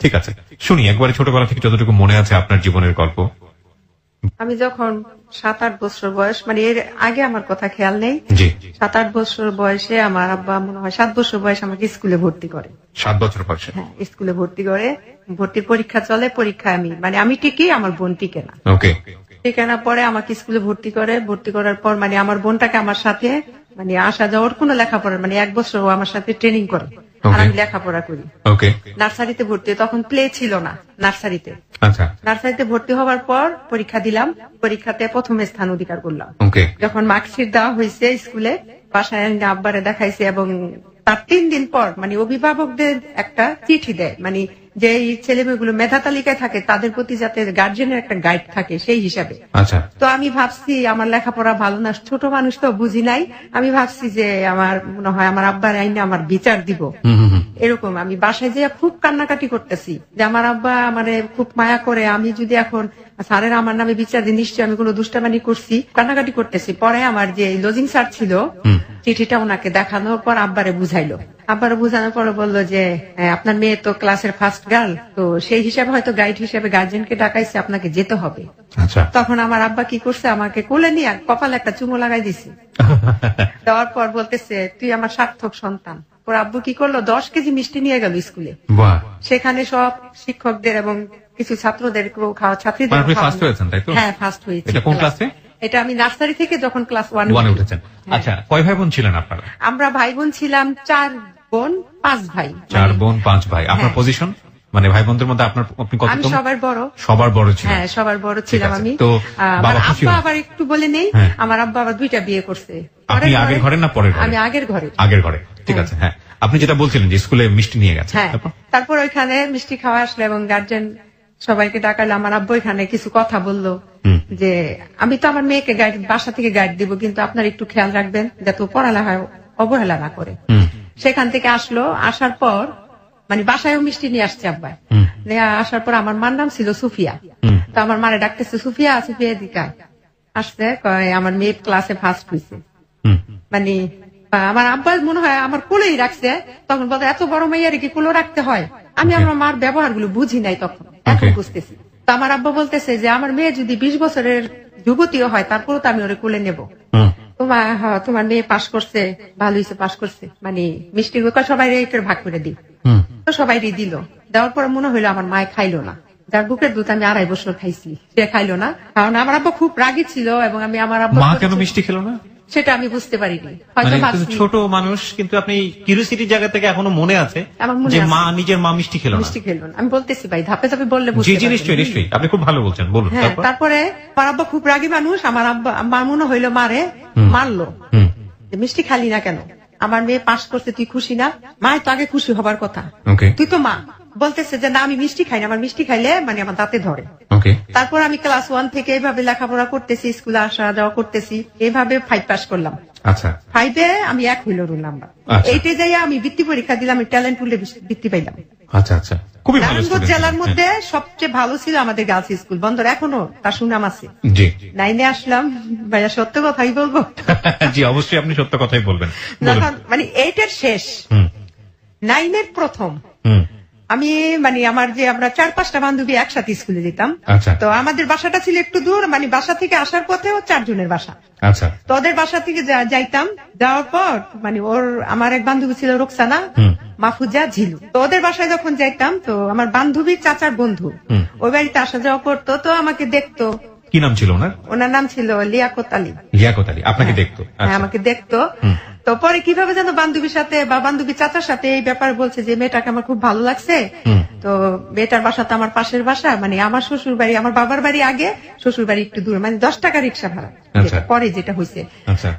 ঠিক আছে, শুনি একবারে ছোটবেলা থেকে যতটুকু মনে আছে আপনার জীবনের গল্প। আমি যখন 7-8 বছর বয়স, মানে এর আগে আমার কথা খেয়াল নেই, 7-8 বছর বয়সে আমার আব্বা মনে হয় 7 বছর বয়স আমাকে স্কুলে ভর্তি করে। 7 বছর বয়সে? হ্যাঁ, স্কুলে ভর্তি করে। ভর্তির পরীক্ষা চলে, পরীক্ষায় আমি টিকি, আমার বোন টিকে না। ওকে। টিকে না পরে আমাকে স্কুলে ভর্তি করে। ভর্তি করার পর মানে আমার বোনটাকে আমার সাথে মানে আসা যাওয়ার কোনো লেখাপড়া, মানে 1 বছর ও আমার সাথে ট্রেনিং করে আর আমি লেখাপড়া করি। নার্সারিতে ভর্তি, তখন প্লে ছিল না নার্সারিতে। নার্সারিতে ভর্তি হওয়ার পর পরীক্ষা দিলাম, পরীক্ষাতে প্রথম স্থান অধিকার করলাম। যখন মার্কশিট দেওয়া হয়েছে স্কুলে, বাসায় আব্বারে দেখাইছে এবং তার 3 দিন পর মানে অভিভাবকদের একটা চিঠি দেয়, মানে যে ছেলে মেয়েগুলো মেধা তালিকায় থাকে তাদের প্রতি যাতে গার্জেনের একটা গাইড থাকে সেই হিসাবে। তো আমি ভাবছি আমার লেখাপড়া ভালো না, ছোট মানুষ তো বুঝি নাই, আমি ভাবছি যে আমার মনে হয় আমার আব্বার আইনে আমার বিচার দিব, এরকম। আমি বাসায় যেয়ে খুব কান্নাকাটি করতেছি যে আমার আব্বা আমারে খুব মায়া করে, আমি যদি এখন স্যারের আমার নামে বিচার দিই নিশ্চয়ই আমি কোনো দুষ্টামানি করছি, কান্নাকাটি করতেছি। পরে আমার যে লজিং স্যার ছিল চিঠিটা ওনাকে দেখানোর পর আব্বারে বুঝাইলো। আব্বারে বুঝানোর পরে বললো যে আপনার মেয়ে তো ক্লাসের ফার্স্ট গার্ল, তো সেই হিসাবে হয়তো গাইড হিসেবে গার্জেনকে ডাকাইছে, আপনাকে যেতে হবে। তখন আমার আব্বা কি করছে, আমাকে কোলে নিয়ে কপালে একটা চুমো লাগাই দিছে। দেওয়ার পর বলতেছে তুই আমার সার্থক সন্তান। ওর আব্বু কি করলো, 10 কেজি মিষ্টি নিয়ে গেল স্কুলে। সেখানে সব শিক্ষকদের এবং কিছু ছাত্রদের খাওয়া, ছাত্রীদের। হ্যাঁ, ফার্স্ট হয়েছে। এটা আমি নার্সারি থেকে যখন ক্লাস 1 উঠেছেন। আচ্ছা, কয় ভাই বোন ছিলেন আপনারা? আমরা ভাই বোন ছিলাম 4 বোন 5 ভাই। 4 বোন 5 ভাই। আপনার পজিশন মানে ভাই বোনদের মধ্যে আপনার আপনি কত? আমি সবার বড়। সবার বড় ছিলেন? হ্যাঁ, সবার বড় ছিলাম আমি। তো আমার আব্বা আবার একটু বলে নেই, আমার আব্বা আবার 2টা বিয়ে করছে। আপনি আগের ঘরে না পরের ঘরে? আমি আগের ঘরে। আগের ঘরে, ঠিক আছে। হ্যাঁ, আপনি যেটা বলছিলেন যে স্কুলে মিষ্টি নিয়ে গেছে। তারপর ওইখানে মিষ্টি খাওয়া আসলে এবং গার্জেন সবাইকে ডাকালে আমার আব্বু এখানে কিছু কথা বললো যে আমি তো আমার মেয়েকে গাইড বাসা থেকে গাইড দিব, কিন্তু আপনার একটু খেয়াল রাখবেন যাতে পড়ালেখায় অবহেলা না করে। সেখান থেকে আসলো, আসার পর মানে বাসায়ও মিষ্টি নিয়ে আসছে আব্বা। আসার পর আমার মার নাম ছিল সুফিয়া, তো আমার মারে ডাকতেছে সুফিয়া, সুফিয়া দিকা আসছে, আমার মেয়ে ক্লাসে ফার্স্ট হয়েছে। মানে আমার আব্বা মনে হয় আমার কোলেই রাখছে, তখন বলতে এত বড় মেয়ের কি কোলে রাখতে হয়। আমি আমার মার ব্যবহার গুলো বুঝি নাই তখন, এখন বুঝতেছি। তো আমার আব্বা বলতেছে যে আমার মেয়ে যদি 20 বছরের যুবতীও হয় তারপরও তো আমি ওরে কোলে নেব। তোমার মেয়ে পাশ করছে, ভালো হয়েছে পাশ করছে, মানে মিষ্টি সবাই ভাগ করে দিই। তো সবাই দিল, দেওয়ার পর মনে হইলো আমার মায়ে খাইলো না, যার বুকের দুধ আমি 2.5 বছর খাইছি সে খাইলো না, কারণ আমার আব্বা খুব রাগী ছিল এবং আমি আমার আব্বা কেন মিষ্টি খেলো না সেটা আমি বুঝতে পারিনি। ছোট মানুষ, কিন্তু আপনি কিউরিওসিটির জায়গা থেকে এখনো মনে আছে যে মা নিজের মা মিষ্টি খেলো না। আমি বলতেছি ভাই ধাপে ধাপে বললে নিশ্চয়ই আপনি খুব ভালো বলছেন, বলুন। তারপরে আমার আব্বা খুব রাগী মানুষ, আমার আব্বা আমার মনে হইলো মারে মারলো, মিষ্টি খালি না কেন, আমার মেয়ে পাশ করছে তুই খুশি না? মায়ের তো আগে খুশি হবার কথা, তুই তো মা। বলতেছে যে না আমি মিষ্টি খাই না, আমার মিষ্টি খাইলে মানে আমার দাঁতে ধরে। তারপর আমি ক্লাস 1 থেকে এইভাবে লেখাপড়া করতেছি, স্কুলে আসা যাওয়া করতেছি, এইভাবে 5 পাস করলাম। 5-এ আমি 1 হইল রোল নাম্বার। 8-এ যাই আমি বৃত্তি পরীক্ষা দিলাম, আমি ট্যালেন্ট পুলে বৃত্তি পাইলাম। নারায়ণগঞ্জ জেলার মধ্যে সবচেয়ে ভালো ছিল আমাদের গার্লস স্কুল, বন্দর এখনো তার সুনাম আছে। 9-এ আসলাম, ভাইয়া সত্য কথাই বলবো। জি অবশ্যই আপনি সত্য কথাই বলবেন। মানে 8-এর শেষ, 9-এর প্রথম আমি মানে আমার যে আমরা 4-5টা বান্ধবী একসাথে স্কুলে যেতাম। তো আমাদের বাসাটা ছিল একটু দূর, মানে বাসা থেকে আসার পথেও 4 জনের বাসা। তো ওদের বাসা থেকে যাইতাম, যাওয়ার পর মানে আমার এক বান্ধবী ছিল রোকসানা, মাহফুজা, ঝিলু। তো ওদের বাসায় যখন যাইতাম, তো আমার বান্ধবীর চাচার বন্ধু ওই বাড়িতে আসা যাওয়া করতো, তো আমাকে দেখতো। কি নাম ছিল ওনার? ওনার নাম ছিল লিয়াকত আলী। লিয়াকত আলী আপনাকে দেখতো? হ্যাঁ, আমাকে দেখতো। তো পরে কিভাবে যেন বান্ধবীর সাথে বা বান্ধবী চাচার সাথে এই ব্যাপারে বলছে যে মেয়েটাকে আমার খুব ভালো লাগছে। তো মেয়েটার বাসা তো আমার পাশের বাসা, মানে আমার শ্বশুর বাড়ি, আমার বাবার বাড়ি আগে, শ্বশুর বাড়ি একটু দূর, মানে 10 টাকা রিক্সা ভাড়া পরে যেটা হয়েছে।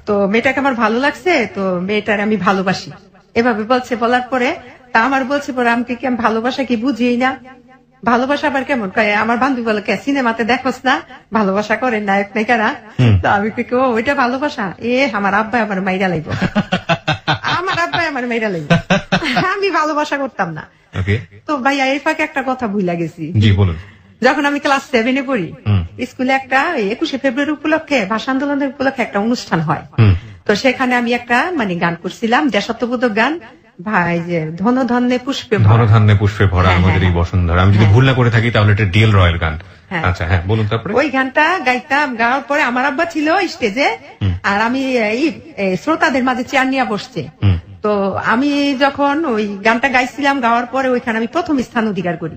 তো মেয়েটাকে আমার ভালো লাগছে, তো মেয়েটার আমি ভালোবাসি এভাবে বলছে। বলার পরে তা আমার বলছে পরে আমি কি ভালোবাসা কি বুঝি না, ভালোবাসা আবার কেমন? আমার বান্ধবী বলে সিনেমাতে দেখোস না ভালোবাসা করে নায়ক নায়িকারা, তো আমি ওইটা ভালোবাসা? আমার আব্বা আমার মাইরা লাগবে, আমার আব্বা আমার মাইরা লাগবে, আমি ভালোবাসা করতাম না। তো ভাইয়া এই ফাঁকে একটা কথা ভুলে গেছি। যখন আমি ক্লাস 7-এ পড়ি, স্কুলে একটা 21শে ফেব্রুয়ারি উপলক্ষে ভাষা আন্দোলনের উপলক্ষে একটা অনুষ্ঠান হয়। তো সেখানে আমি একটা মানে গান করছিলাম, দেশাত্মবোধক গান। ভাই যে ধনধান্যে পুষ্পে ভরা আমাদের এই বসুন্ধরা। আমি যদি ভুল না করে থাকি তাহলে এটা ডিএল রয়ের গান। আচ্ছা হ্যাঁ, বলুন। তারপরে ওই গানটা গাইতাম, গাওয়ার পরে আমার আব্বা ছিল স্টেজে, আর আমি এই শ্রোতাদের মাঝে চেয়ার নিয়ে বসছে। তো আমি যখন ওই গানটা গাইছিলাম, গাওয়ার পরে ওইখানে আমি প্রথম স্থান অধিকার করি।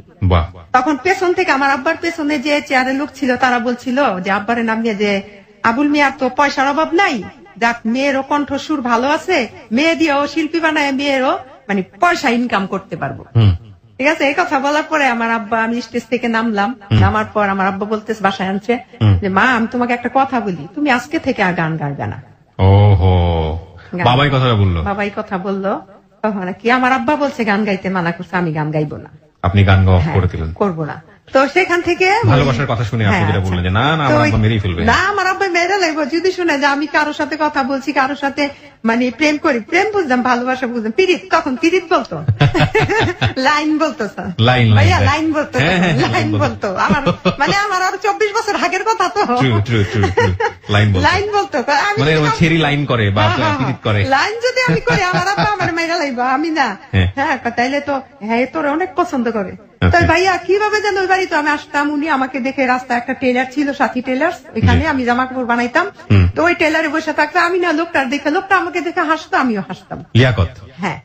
তখন পেছন থেকে আমার আব্বার পেছনে যে চেয়ারের লোক ছিল তারা বলছিল যে আব্বারের নাম নিয়ে যে আবুল মিয়ার তো পয়সার অভাব নাই, যাক মেয়েরও কণ্ঠসুর ভালো আছে, মেয়ে দিয়েও শিল্পী বানায় মেয়েরও মানে পয়সা ইনকাম করতে পারবো। ঠিক আছে, এই কথা বলার পরে আমার আব্বা, আমি স্টেজ থেকে নামলাম, নামার পর আমার আব্বা বলতেছে, বাসায় আনছে যে মা আমি তোমাকে একটা কথা বলি, তুমি আজকে থেকে আর গান গাইবে না। ওহো, বাবাই কথা বললো। তখন কি আমার আব্বা বলছে গান গাইতে মানা করছে, আমি গান গাইবো না। আপনি গান গাওয়া করে দিলেন? করবো না। তো সেখান থেকে ভালোবাসার কথা শুনে আপনি যেটা বললেন যে না না আমার আব্বা মেরেই ফেলবে। না, আমার আব্বা মেরে লাগবে যদি শুনে যে আমি কারোর সাথে কথা বলছি, কারোর সাথে মানে প্রেম করি। প্রেম বুঝলাম, ভালোবাসা বুঝলাম, পিরিত তখন পিরিত বলতো, লাইন বলতো, ভাইয়া লাইন বলতো, লাইন বলতো। আমার মানে আমার আরো 24 বছর আগের কথা তো। লাইন বলতো, মানে ছেড়ি লাইন করে বা পিরিত করে। লাইন যদি আমি করি আমার আব্বা আমার মেরে লাগবে, আমি না। হ্যাঁ, তাইলে তো হ্যাঁ তোর অনেক পছন্দ করে। তাই ভাইয়া কিভাবে যেন ওই বাড়িতে আমি আসতাম, উনি আমাকে দেখে রাস্তায় একটা টেলার ছিল, সাথী টেলার, ওইখানে আমি জামা কাপড় বানাইতাম। তো ওই টেলারে বসে থাকতো, আমি না লোকটার দেখে, লোকটা আমাকে দেখে হাসতো, আমিও হাসতাম। লিয়াকত? হ্যাঁ।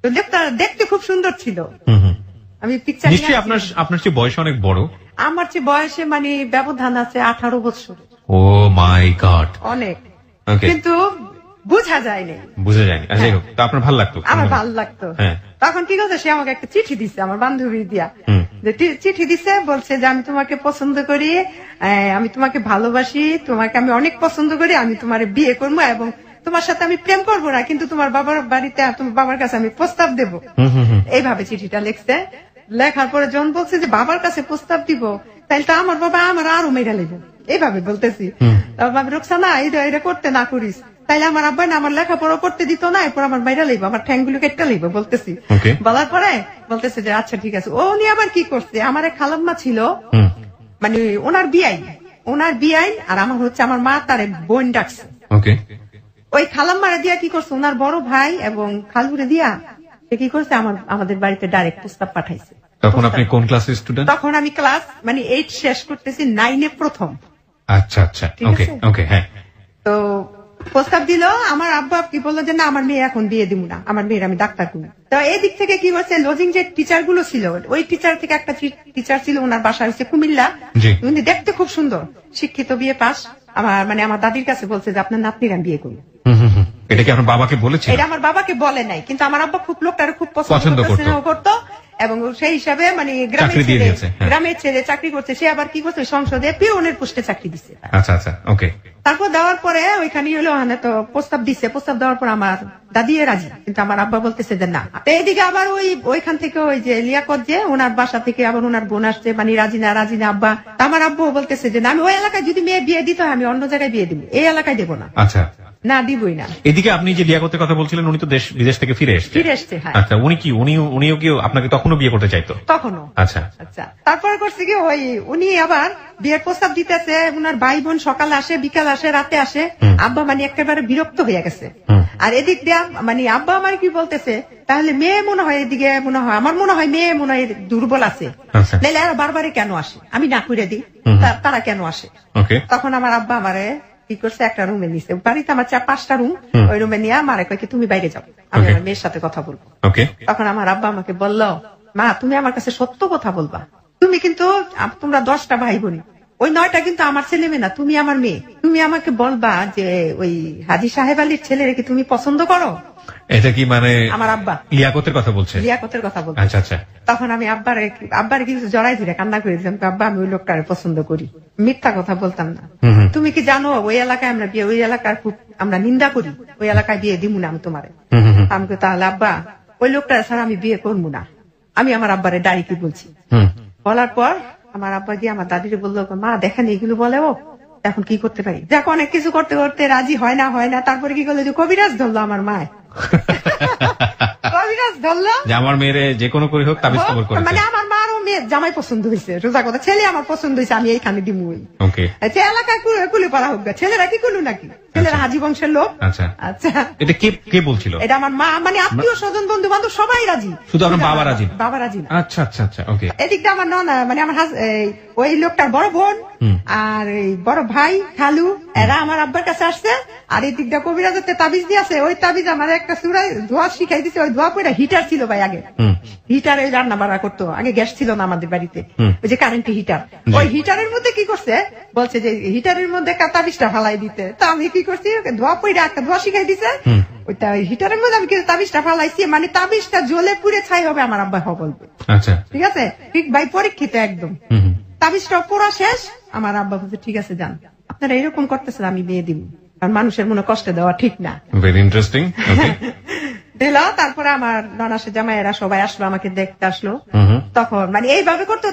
তো লোকটা দেখতে খুব সুন্দর ছিল। আমি পিকচার নিশ্চয়ই আপনার চেয়ে বয়স অনেক বড়? আমার চেয়ে বয়সে মানে ব্যবধান আছে 18 বছর। ও মাই গড, অনেক। কিন্তু বোঝা যায়নি। তো আপনার ভালো লাগতো? আমার ভালো লাগতো। তখন কি করছে, সে আমাকে একটা চিঠি দিচ্ছে, আমার বান্ধবী দিয়া চিঠি দিচ্ছে, বলছে যে আমি তোমাকে পছন্দ করি, আমি তোমাকে ভালোবাসি, তোমাকে আমি অনেক পছন্দ করি, আমি তোমার বিয়ে করবো এবং তোমার সাথে আমি প্রেম করবো না, কিন্তু তোমার বাবার বাড়িতে, তোমার বাবার কাছে আমি প্রস্তাব দেবো। এইভাবে চিঠিটা লিখছে। লেখার পরে জন বলছে যে বাবার কাছে প্রস্তাব দিব, তাইলে তো আমার বাবা আমার আরো মেয়েরা লেগে, এইভাবে বলতেছি। রোকসানা এটা করতে না করিস, তাইলে আমার আব্বা না আমার লেখাপড়া করতে দিত না, এরপর আমার বাইরে লাগবে, আমার ঠ্যাংগুলো কেটে লাগবে বলতেছি। বলার পরে বলতেছে যে আচ্ছা ঠিক আছে। ও উনি আবার কি করছে, আমার এক খালাম্মা ছিল, মানে ওনার বিয়াই, আর আমার হচ্ছে আমার মা তার বোন ডাকছে। ওই খালাম্মারে দিয়া কি করছে, ওনার বড় ভাই এবং খালুরে দিয়া সে কি করছে, আমাদের বাড়িতে ডাইরেক্ট প্রস্তাব পাঠাইছে। তখন আপনি কোন ক্লাসের স্টুডেন্ট? তখন আমি ক্লাস মানে 8 শেষ করতেছি, 9-এ প্রথম। আচ্ছা আচ্ছা, ওকে হ্যাঁ। তো প্রস্তাব দিল, আমার আব্বা কি বললো যে না আমার মেয়ে এখন বিয়ে দিব না, আমার মেয়ের আমি ডাক্তার করবো। তো এই দিক থেকে কি করছে, লজিং যে টিচার গুলো ছিল, ওই টিচার থেকে একটা টিচার ছিল, ওনার বাসা হচ্ছে কুমিল্লা, উনি দেখতে খুব সুন্দর, শিক্ষিত, বিয়ে পাস। আমার দাদির কাছে বলছে যে আপনার নাতনির আমি বিয়ে করবো। এটা কি আপনার বাবাকে বলেছে? এটা আমার বাবাকে বলে নাই, কিন্তু আমার আব্বা খুব লোকটারে খুব পছন্দ করতো এবং সেই হিসাবে মানে গ্রামের ছেলে চাকরি করছে, সে আবার কি করছে সংসদে পিওনের পোস্টে চাকরি দিচ্ছে। আচ্ছা আচ্ছা, ওকে। তারপর দেওয়ার পরে ওইখানে হলো তো প্রস্তাব দিচ্ছে, প্রস্তাব দেওয়ার পর আমার দাদি রাজি, কিন্তু আমার আব্বা বলতেছে যে না। এইদিকে আবার ওইখান থেকে ওই যে লিয়াকত যে ওনার বাসা থেকে আবার ওনার বোন আসছে, মানে রাজি না আব্বা। আমার আব্বু বলতেছে যে না, আমি ওই এলাকায় যদি মেয়ে বিয়ে দিতে হয় আমি অন্য জায়গায় বিয়ে দিব, এই এলাকায় দেবো না। আচ্ছা, না দিবই না। এদিকে আপনি যে লিয়াকতের কথা বলছিলেন, উনি তো বিদেশ থেকে ফিরে এসছে। আচ্ছা, উনিও কি আপনাকে তখনও বিয়ে করতে চাইতো? তখনও। আচ্ছা আচ্ছা, তারপরে করছে কি, উনি আবার বিয়ের প্রস্তাব দিতেছে, উনার ভাই বোন সকালে আসে, বিকাল আসে, রাতে আসে। আব্বা মানে একেবারে বিরক্ত হয়ে গেছে। আর এদিক দিয়ে মানে আব্বা আমার কি বলতেছে, তাহলে মেয়ে মনে হয় এদিকে আমার মনে হয় মেয়ে মনে হয় দুর্বল আছে, নাহলে আর বারবারে কেন আসে, আমি না করে দিই, তারা কেন আসে। তখন আমার আব্বা আমারে কি করছে, একটা রুমে নিছে, বাড়িতে আমার 4-5টা রুম, ওই রুমে নিয়ে আমারে কয় কি তুমি বাইরে যাও, আমি আমার মেয়ের সাথে কথা বলবো। তখন আমার আব্বা আমাকে বললো, মা তুমি আমার কাছে সত্য কথা বলবা, তুমি কিন্তু তোমরা 10টা ভাই বোন, ওই 9টা কিন্তু আমার ছেলে মেয়ে না, তুমি আমার মেয়ে, তুমি আমাকে বলবা যে ওই হাজী সাহেব আলীর ছেলেরে কি তুমি পছন্দ করো। এটা কি মানে আমার আব্বা লিয়াকতের কথা বলছে? লিয়াকতের কথা বলছে। আচ্ছা আচ্ছা। তখন আমি আব্বারে কিছু জড়াই ধরে কান্না করে দিলাম, আব্বা আমি ওই লোকটারে পছন্দ করি, মিথ্যা কথা বলতাম না। তুমি কি জানো ওই এলাকায় আমরা বিয়ে, ওই এলাকার খুব আমরা নিন্দা করি, ওই এলাকায় বিয়ে দিব না আমি তোমারে। আমাকে তাহলে আব্বা ওই লোকটারে ছাড়া আমি বিয়ে করবো না, আমি আমার আব্বারে ডাইরেক্ট কি বলছি। বলার পর আমার আব্বা গিয়ে আমার দাদিরে বললো, মা দেখেন এগুলো বলে, ও এখন কি করতে পারি, দেখো অনেক কিছু করতে করতে রাজি হয় না। তারপরে কি করলো, যে কবিরাজ ধরলো আমার মায়, কবিরাজ ধরলো যে আমার মেয়েরে যে কোনো করে হোক তাবিজ কবর করে, মানে আমার মারও মেয়ে জামাই পছন্দ হয়েছে, রোজা কথা ছেলে আমার পছন্দ হয়েছে, আমি এইখানে দিমু, এলাকায় কুলে পাড়া হোক, ছেলেরা কি কুলু নাকি। ছেলেরা হাজি বংশের লোক। আচ্ছা আচ্ছা, এটা কে বলছিল? এটা আমার মা, মানে আত্মীয় স্বজন বন্ধু বান্ধব সবাই রাজি, শুধু আমার বাবা রাজি? বাবা রাজি না। আচ্ছা আচ্ছা আচ্ছা, ওকে। এদিকটা আমার ননা, মানে আমার ওই লোকটার বড় বোন আর বড় ভাই খালু, এরা আমার আব্বার কাছে আসছে। আর এই দিকটা কবিরাজের তাবিজ দিয়েছে, ওই তাবিজ আমার একটা চূড়ায় ধোয়া শিখাই দিছে। ওই ধোয়া পরে হিটার ছিল ভাই, আগে হিটারে রান্না বাড়া করতো, আগে গ্যাস ছিল না আমাদের বাড়িতে, ওই যে কারেন্টের হিটার, ওই হিটারের মধ্যে কি করছে বলছে যে হিটারের মধ্যে তাবিজটা ফালাই দিতে। তো আমি কি করছি, ধোয়া পরে একটা ধোয়া শিখাই দিছে, ওইটা হিটারের মধ্যে আমি কিন্তু তাবিজটা ফালাইছি, মানে তাবিজটা জ্বলে পুড়ে ছাই হবে আমার আব্বা বলবে। আচ্ছা, ঠিক আছে, ঠিক ভাই পরীক্ষিত একদম। তাবিজটা পড়া শেষ, আমার আব্বা বলছে ঠিক আছে যান, আপনারা এরকম করতেছেন, আমি বিয়ে দিব, কারণ মানুষের মনে কষ্ট দেওয়া ঠিক না। Very interesting. দিল। তারপরে আমার ননাসের জামাইয়েরা সবাই আসলো, আমাকে দেখতে আসলো। তখন মানে এইভাবে করতে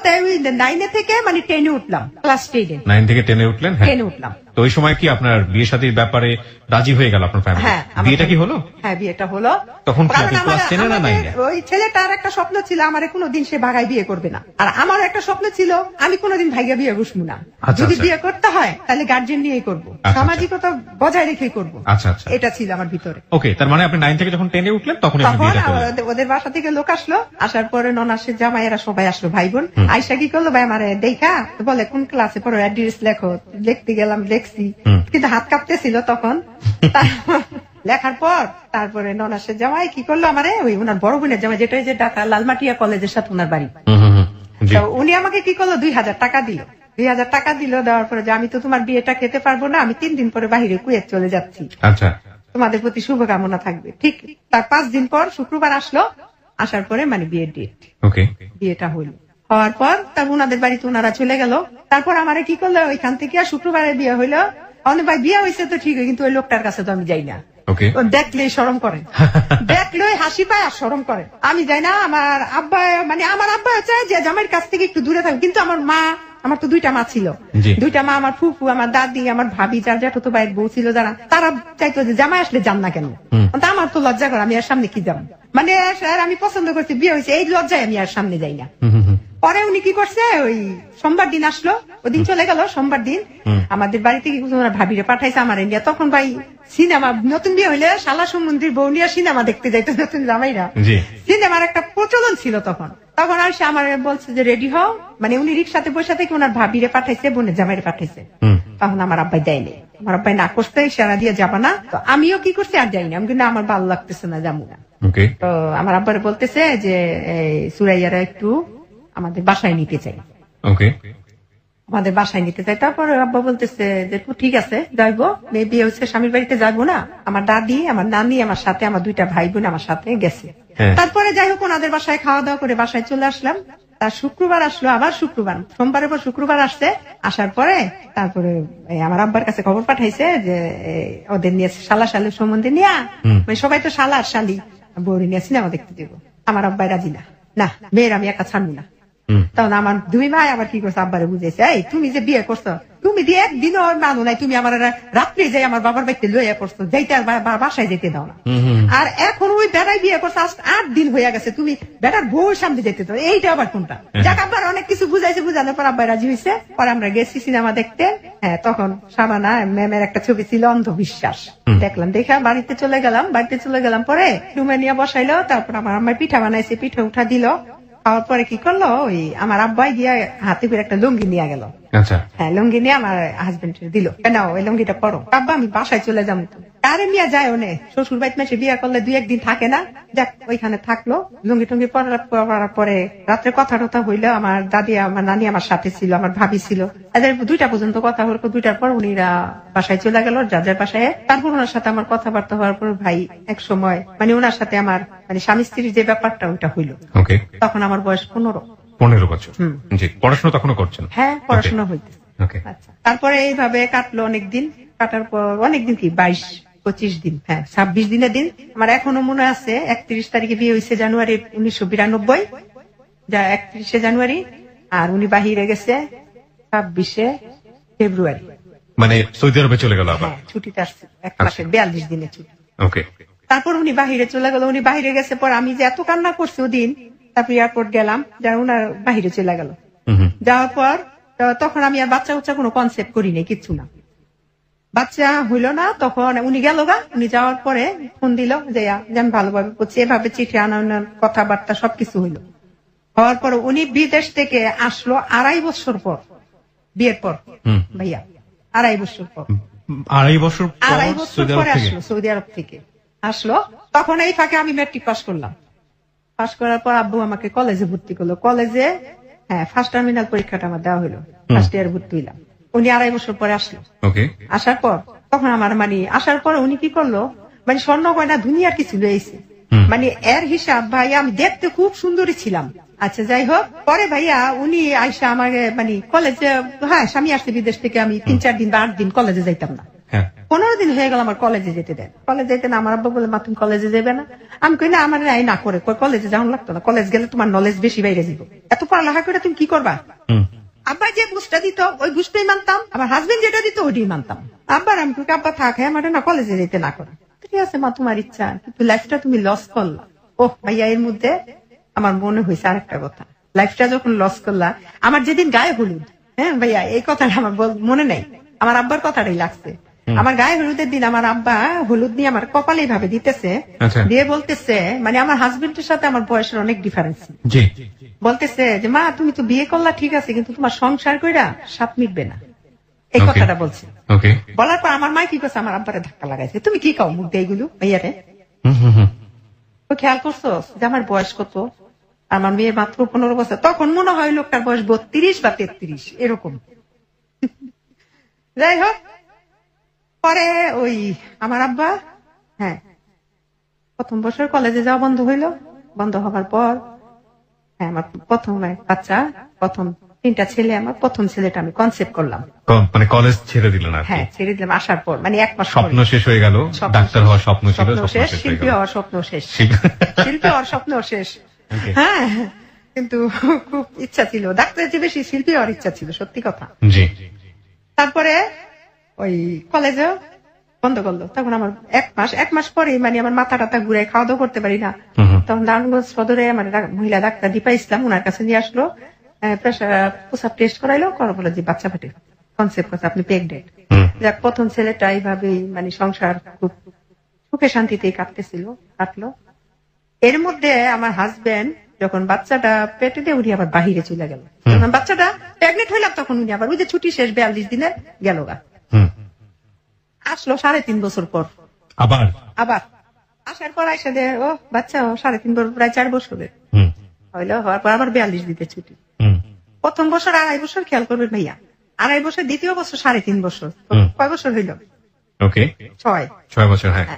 9 থেকে মানে 10-এ উঠলাম, ক্লাস 10-এ। 9 থেকে 10-এ উঠলেন? 10-এ উঠলাম। তো ওই সময় কি আপনার বিয়ে শাদীর ব্যাপারে রাজি হয়ে গেল আপনার ফ্যামিলি? হ্যাঁ, বিয়েটা কি হলো? হ্যাঁ, বিয়েটা হলো। তখন ক্লাস 10-এ না 9-এ? ওই ছেলেটার একটা স্বপ্ন ছিল, আমার কোনোদিন সে ভাগায় বিয়ে করবে না, আর আমার একটা স্বপ্ন ছিল আমি কোনোদিন ভাইগা বিয়ে বসবো না, যদি বিয়ে করতে হয় তাহলে গার্জেন নিয়ে করবো, সামাজিকতা বজায় রেখে করবো। আচ্ছা আচ্ছা, এটা ছিল আমার ভিতরে। ওকে, তার মানে আপনি 9 থেকে যখন 10-এ উঠলেন তখন ওদের বাসা থেকে লোক আসলো, আসার পরে ননাসের জামাইয়েরা সবাই আসলো, ভাই বোন। আয়সা কি করলো, ভাই আমার দেখা বলে কোন ক্লাসে পড়ো, অ্যাড্রেস লেখো। লিখতে গেলাম, লেখছি, কিন্তু হাত কাঁপতেছিল তখন। লেখার পর তারপরে ননাসের জামাই কি করলো, আমারে ওই ওনার বড় বোনের জামাই, যেটা যে ঢাকা লালমাটিয়া কলেজের সাথে ওনার বাড়ি, তো উনি আমাকে কি করলো 2000 টাকা দিল। 2000 টাকা দিল, দেওয়ার পরে যে আমি তো তোমার বিয়েটা খেতে পারবো না, আমি 3 দিন পরে বাহিরে কুয়েত চলে যাচ্ছি, আচ্ছা, তোমাদের প্রতি শুভকামনা থাকবে। ঠিক তার 5 দিন পর শুক্রবার আসলো, আসার পরে মানে বিয়ের ডেট, ওকে, বিয়েটা হইলো। হওয়ার পর তার ওনাদের বাড়িতে ওনারা চলে গেল। তারপর আমারে কি করলো, ওইখান থেকে শুক্রবারে বিয়ে হইলো। অনেক ভাই বিয়ে হয়েছে তো ঠিক, কিন্তু ওই লোকটার কাছে তো আমি যাই না, দেখলেই শরম করে, দেখলেই হাসি পায় আর শরম করে, আমি যাই না। আমার আব্বা, মানে আমার আব্বা চায় যে জামাইয়ের কাছ থেকে একটু দূরে থাকবে, কিন্তু আমার মা, আমার তো 2টা মা ছিল, 2টা মা, আমার ফুফু, আমার দাদি, আমার ভাবি, যার জ্যাঠতো ভাইয়ের বউ ছিল যারা, তারা চাইতো যে জামাই আসলে যান না কেন। আমার তো লজ্জা করে, আমি আর সামনে কি যাব, মানে আমি পছন্দ করছি, বিয়ে হয়েছে, এই লজ্জায় আমি আর সামনে যাই না। পরে উনি কি করছে, ওই সোমবার দিন আসলো, ওদিন চলে গেল। সোমবার দিন আমাদের বাড়িতে কি ওনার ভাবিরে পাঠাইছে আমার ইন্ডিয়া। তখন ভাই সিনেমা, নতুন বিয়ে হইলে শালা সম্বন্ধীর বউ নিয়ে সিনেমা দেখতে যাইতো নতুন জামাইরা, সিনেমার একটা প্রচলন ছিল তখন। তখন আর সে আমার বলছে যে রেডি হও, মানে উনি রিক্সাতে বসে থেকে ওনার ভাবিরে পাঠাইছে, বোনের জামাইরে পাঠাইছে। তখন আমার আব্বাই দেয়নি, আমার আব্বাই না করতে, ইশারা দিয়ে যাবা না। তো আমিও কি করছি, আর যাইনি, আমি কিন্তু আমার ভালো লাগতেছে না, যাবো না। তো আমার আব্বারে বলতেছে যে সুরাইয়ারা একটু আমাদের বাসায় নিতে চাই, আমাদের বাসায় নিতে চাই। তারপরে আব্বা বলতেছে যে ঠিক আছে যাইবো, মেয়ে বিয়ে হচ্ছে, স্বামীর বাড়িতে যাবো না। আমার দাদি, আমার নানি আমার সাথে, আমার 2টা ভাই বোন আমার সাথে গেছে। তারপরে যাই হোক ওনাদের বাসায় খাওয়া দাওয়া করে বাসায় চলে আসলাম। তার শুক্রবার আসলো, আবার শুক্রবার, সোমবারের পর শুক্রবার আসছে। আসার পরে তারপরে আমার আব্বার কাছে খবর পাঠাইছে যে ওদের নিয়ে শালা শালির সম্বন্ধে নিয়ে, সবাই তো শালা আর শালি, বউরি নিয়ে সিনেমা দেখতে দেবো। আমার আব্বাই রাজি না, না মেয়ের আমি একা ছাড়বো না। তখন আমার 2 ভাই আবার কি করছে, আব্বারে বুঝেছে, এই তুমি যে বিয়ে করছো, তুমি দিয়ে একদিনও মানো নাই, তুমি আমার রাত্রে যাই আমার বাবার বাড়িতে লইয়া করছো, যাইতে আর বাসায় যেতে দাও না। আর এখন ওই বেড়াই বিয়ে করছো, আজ 8 দিন হয়ে গেছে, তুমি বেটার বউর সামনে যেতে দাও, এইটা আবার কোনটা? যাক আব্বার অনেক কিছু বুঝাইছে, বুঝানোর পর আব্বাই রাজি হয়েছে। পরে আমরা গেছি সিনেমা দেখতে। হ্যাঁ, তখন সাবানা ম্যামের একটা ছবি ছিল অন্ধবিশ্বাস, দেখলাম, দেখা বাড়িতে চলে গেলাম। বাড়িতে চলে গেলাম পরে রুমে নিয়ে বসাইলো। তারপর আমার আম্মাই পিঠা বানাইছে, পিঠা উঠা দিল। খাওয়ার পরে কি করলো, ওই আমার আব্বাই গিয়া হাতে করে একটা লুঙ্গি নিয়ে গেল। হ্যাঁ, লুঙ্গি নিয়ে আমার হাজবেন্ড দিল, কেন ওই লুঙ্গিটা পরো, আব্বা আমি বাসায় চলে যাবো। তো আরে মিয়া যায় ওনে, শ্বশুর বাড়িতে মেসে বিয়ে করলে 2-1 দিন থাকে না, যাক ওইখানে থাকলো। লুঙ্গি টুঙ্গি পরার পরে রাত্রে কথা টথা হইলো। আমার দাদি, আমার নানি আমার সাথে ছিল, আমার ভাবি ছিল, এদের 2টা পর্যন্ত কথা হলো। 2টার পর উনিরা বাসায় চলে গেল, যার বাসায়। তারপর ওনার সাথে আমার কথাবার্তা হওয়ার পর ভাই এক সময় মানে ওনার সাথে আমার মানে স্বামী স্ত্রীর যে ব্যাপারটা ওইটা হইলো। তখন আমার বয়স 15 বছর। পড়াশোনা তখনও করছেন? হ্যাঁ, পড়াশোনা হইতেছে। আচ্ছা, তারপরে এইভাবে কাটলো অনেকদিন। কাটার পর অনেকদিন, কি 22-25 দিন, হ্যাঁ 26 দিনের দিন আমার এখনো মনে আছে। 31 তারিখে বিয়ে হয়েছে, জানুয়ারি 1992, যা 31শে জানুয়ারি। আর উনি বাহিরে গেছে 26শে ফেব্রুয়ারি, মানে সৌদি আরবে চলে গেল আবার। ছুটিতে আসছে 1 মাসের 42 দিনের ছুটি। ওকে, তারপর উনি বাহিরে চলে গেল। উনি বাহিরে গেছে পর আমি যে এত কান্না করছি ওদিন, তারপর এয়ারপোর্ট গেলাম, যা উনার বাহিরে চলে গেল। যাওয়ার পর তখন আমি আর বাচ্চা কোনো কনসেপ্ট করি নাই, কিচ্ছু না। বাচ্চা হইলো না, তখন উনি গেল গা। উনি যাওয়ার পরে ফোন দিল যে আমি ভালোভাবে করছি, এভাবে চিঠি আনানোর কথাবার্তা সবকিছু হইলো। হওয়ার পর উনি বিদেশ থেকে আসলো 2.5 বছর পর, বিয়ের পর ভাইয়া, 2.5 বছর পর, 2.5 বছর পরে আসলো, সৌদি আরব থেকে আসলো। তখন এই ফাঁকে আমি ম্যাট্রিক পাস করলাম। পাস করার পর আব্বু আমাকে কলেজে ভর্তি করলো। কলেজে ফার্স্ট টার্মিনাল পরীক্ষাটা আমার দেওয়া হলো, ফার্স্ট ইয়ার ভর্তি হইলাম। উনি 2.5 বছর পরে আসলো। আসার পর তখন আমার আসার পর উনি কি করলো, স্বর্ণ গয়না দুনিয়ার কিছু লইছে, এর হিসাব ভাই আমি দেখতে খুব সুন্দরী ছিলাম। আচ্ছা যাই হোক, পরে ভাইয়া উনি আইসা আমাকে কলেজে, স্বামী আসছে বিদেশ থেকে, আমি 3-4 দিন বা 8 দিন কলেজে যাইতাম না। 15 দিন হয়ে গেল আমার কলেজে যেতে দেন। কলেজে যেতে না, আমার আব্বা বলে মা তুমি কলেজে যাবে না। আমি কই না, আমার না করে কলেজে যাওয়া লাগতো না, কলেজ গেলে তোমার নলেজ বেশি বাইরে যাবো, এত পড়ালেখা করে তুমি কি করবা। আব্বা যে বুঝটা দিত ওই বুঝটাই মানতাম, আমার হাজবেন্ড যেটা দিত ওইটাই মানতাম। আব্বার আমি আব্বা থাক, আমার না কলেজে যেতে না করে, ঠিক আছে মা তোমার ইচ্ছা, কিন্তু লাইফটা তুমি লস করলা। ওহ ভাইয়া, এর মধ্যে আমার মনে হয়েছে আরেকটা কথা, লাইফটা যখন লস করলা, আমার যেদিন গায়ে হলুদ, ভাইয়া এই কথাটা আমার মনে নাই, আমার আব্বার কথাটাই লাগছে। আমার গায়ে হলুদের দিন আমার আব্বা হলুদ নিয়ে আমার কপালে ভাবে দিতেছে, দিয়ে বলতেছে, আমার হাজবেন্ডের সাথে আমার বয়সের অনেক ডিফারেন্স, বলতেছে যে মা তুমি তো বিয়ে করলা ঠিক আছে, কিন্তু তোমার সংসার কইরা সাপ মিটবে না, এই কথাটা বলছে। বলার পর আমার মা কি করছে, আমার আব্বারে ধাক্কা লাগাইছে, তুমি কি কাও মুখ দিয়ে এগুলো ভাইয়ারে, খেয়াল করছো যে আমার বয়স কত, আমার মেয়ে মাত্র 15 বছর। তখন মনে হয় লোকটার বয়স 32 বা 33 এরকম। যাই হোক, পরে ওই আমার আব্বা প্রথম বছর কলেজে যাওয়া বন্ধ হইলো। বন্ধ হওয়ার পর আমার প্রথম বাচ্চা, প্রথম 3টা ছেলে, আমার প্রথম ছেলেটা আমি কনসেপ্ট করলাম। কলেজ ছেড়ে দিলেন? হ্যাঁ ছেড়ে দিলাম। আসার পর 1 মাস স্বপ্ন শেষ হয়ে গেল, ডাক্তার হওয়ার স্বপ্ন ছিল শেষ, শিল্পী হওয়ার স্বপ্ন শেষ, শিল্পী হওয়ার স্বপ্ন শেষ। হ্যাঁ, কিন্তু খুব ইচ্ছা ছিল ডাক্তারের চেয়ে বেশি শিল্পী হওয়ার ইচ্ছা ছিল, সত্যি কথা। তারপরে ওই কলেজে বন্ধ করলো। তখন আমার 1 মাস পরে আমার মাথা টাথা ঘুরে খাওয়া দাওয়া করতে পারি না। তখন নারায়ণগঞ্জ সদরে আমার মহিলা ডাক্তার দীপা ইসলাম, ওনার কাছে নিয়ে আসলো, প্রসাব টেস্ট করাইলো, করা বলে যে বাচ্চা পেটে, কনসেপ্ট করছে আপনি প্রেগনেন্ট। যাক, প্রথম ছেলেটা এইভাবেই সংসার খুব সুখে শান্তিতেই কাটলো। এর মধ্যে আমার হাজবেন্ড যখন বাচ্চাটা পেটে দিয়ে উনি আবার বাহিরে চলে গেল। যখন বাচ্চাটা প্রেগনেন্ট হইলাম তখন উনি আবার ওই যে ছুটি শেষ 42 দিনের গেল গা। আসলো 3.5 বছর পর, আবার আসার পর আইসা দে ও বাচ্চা 3.5 বছর, প্রায় 4 বছরের হইলো। হওয়ার পর আবার 42 দিতে ছুটি। প্রথম বছর 2.5 বছর, খেয়াল করবেন ভাইয়া, 2.5 বছর, দ্বিতীয় বছর 3.5 বছর, কয় বছর হইল? 6 বছর। হ্যাঁ,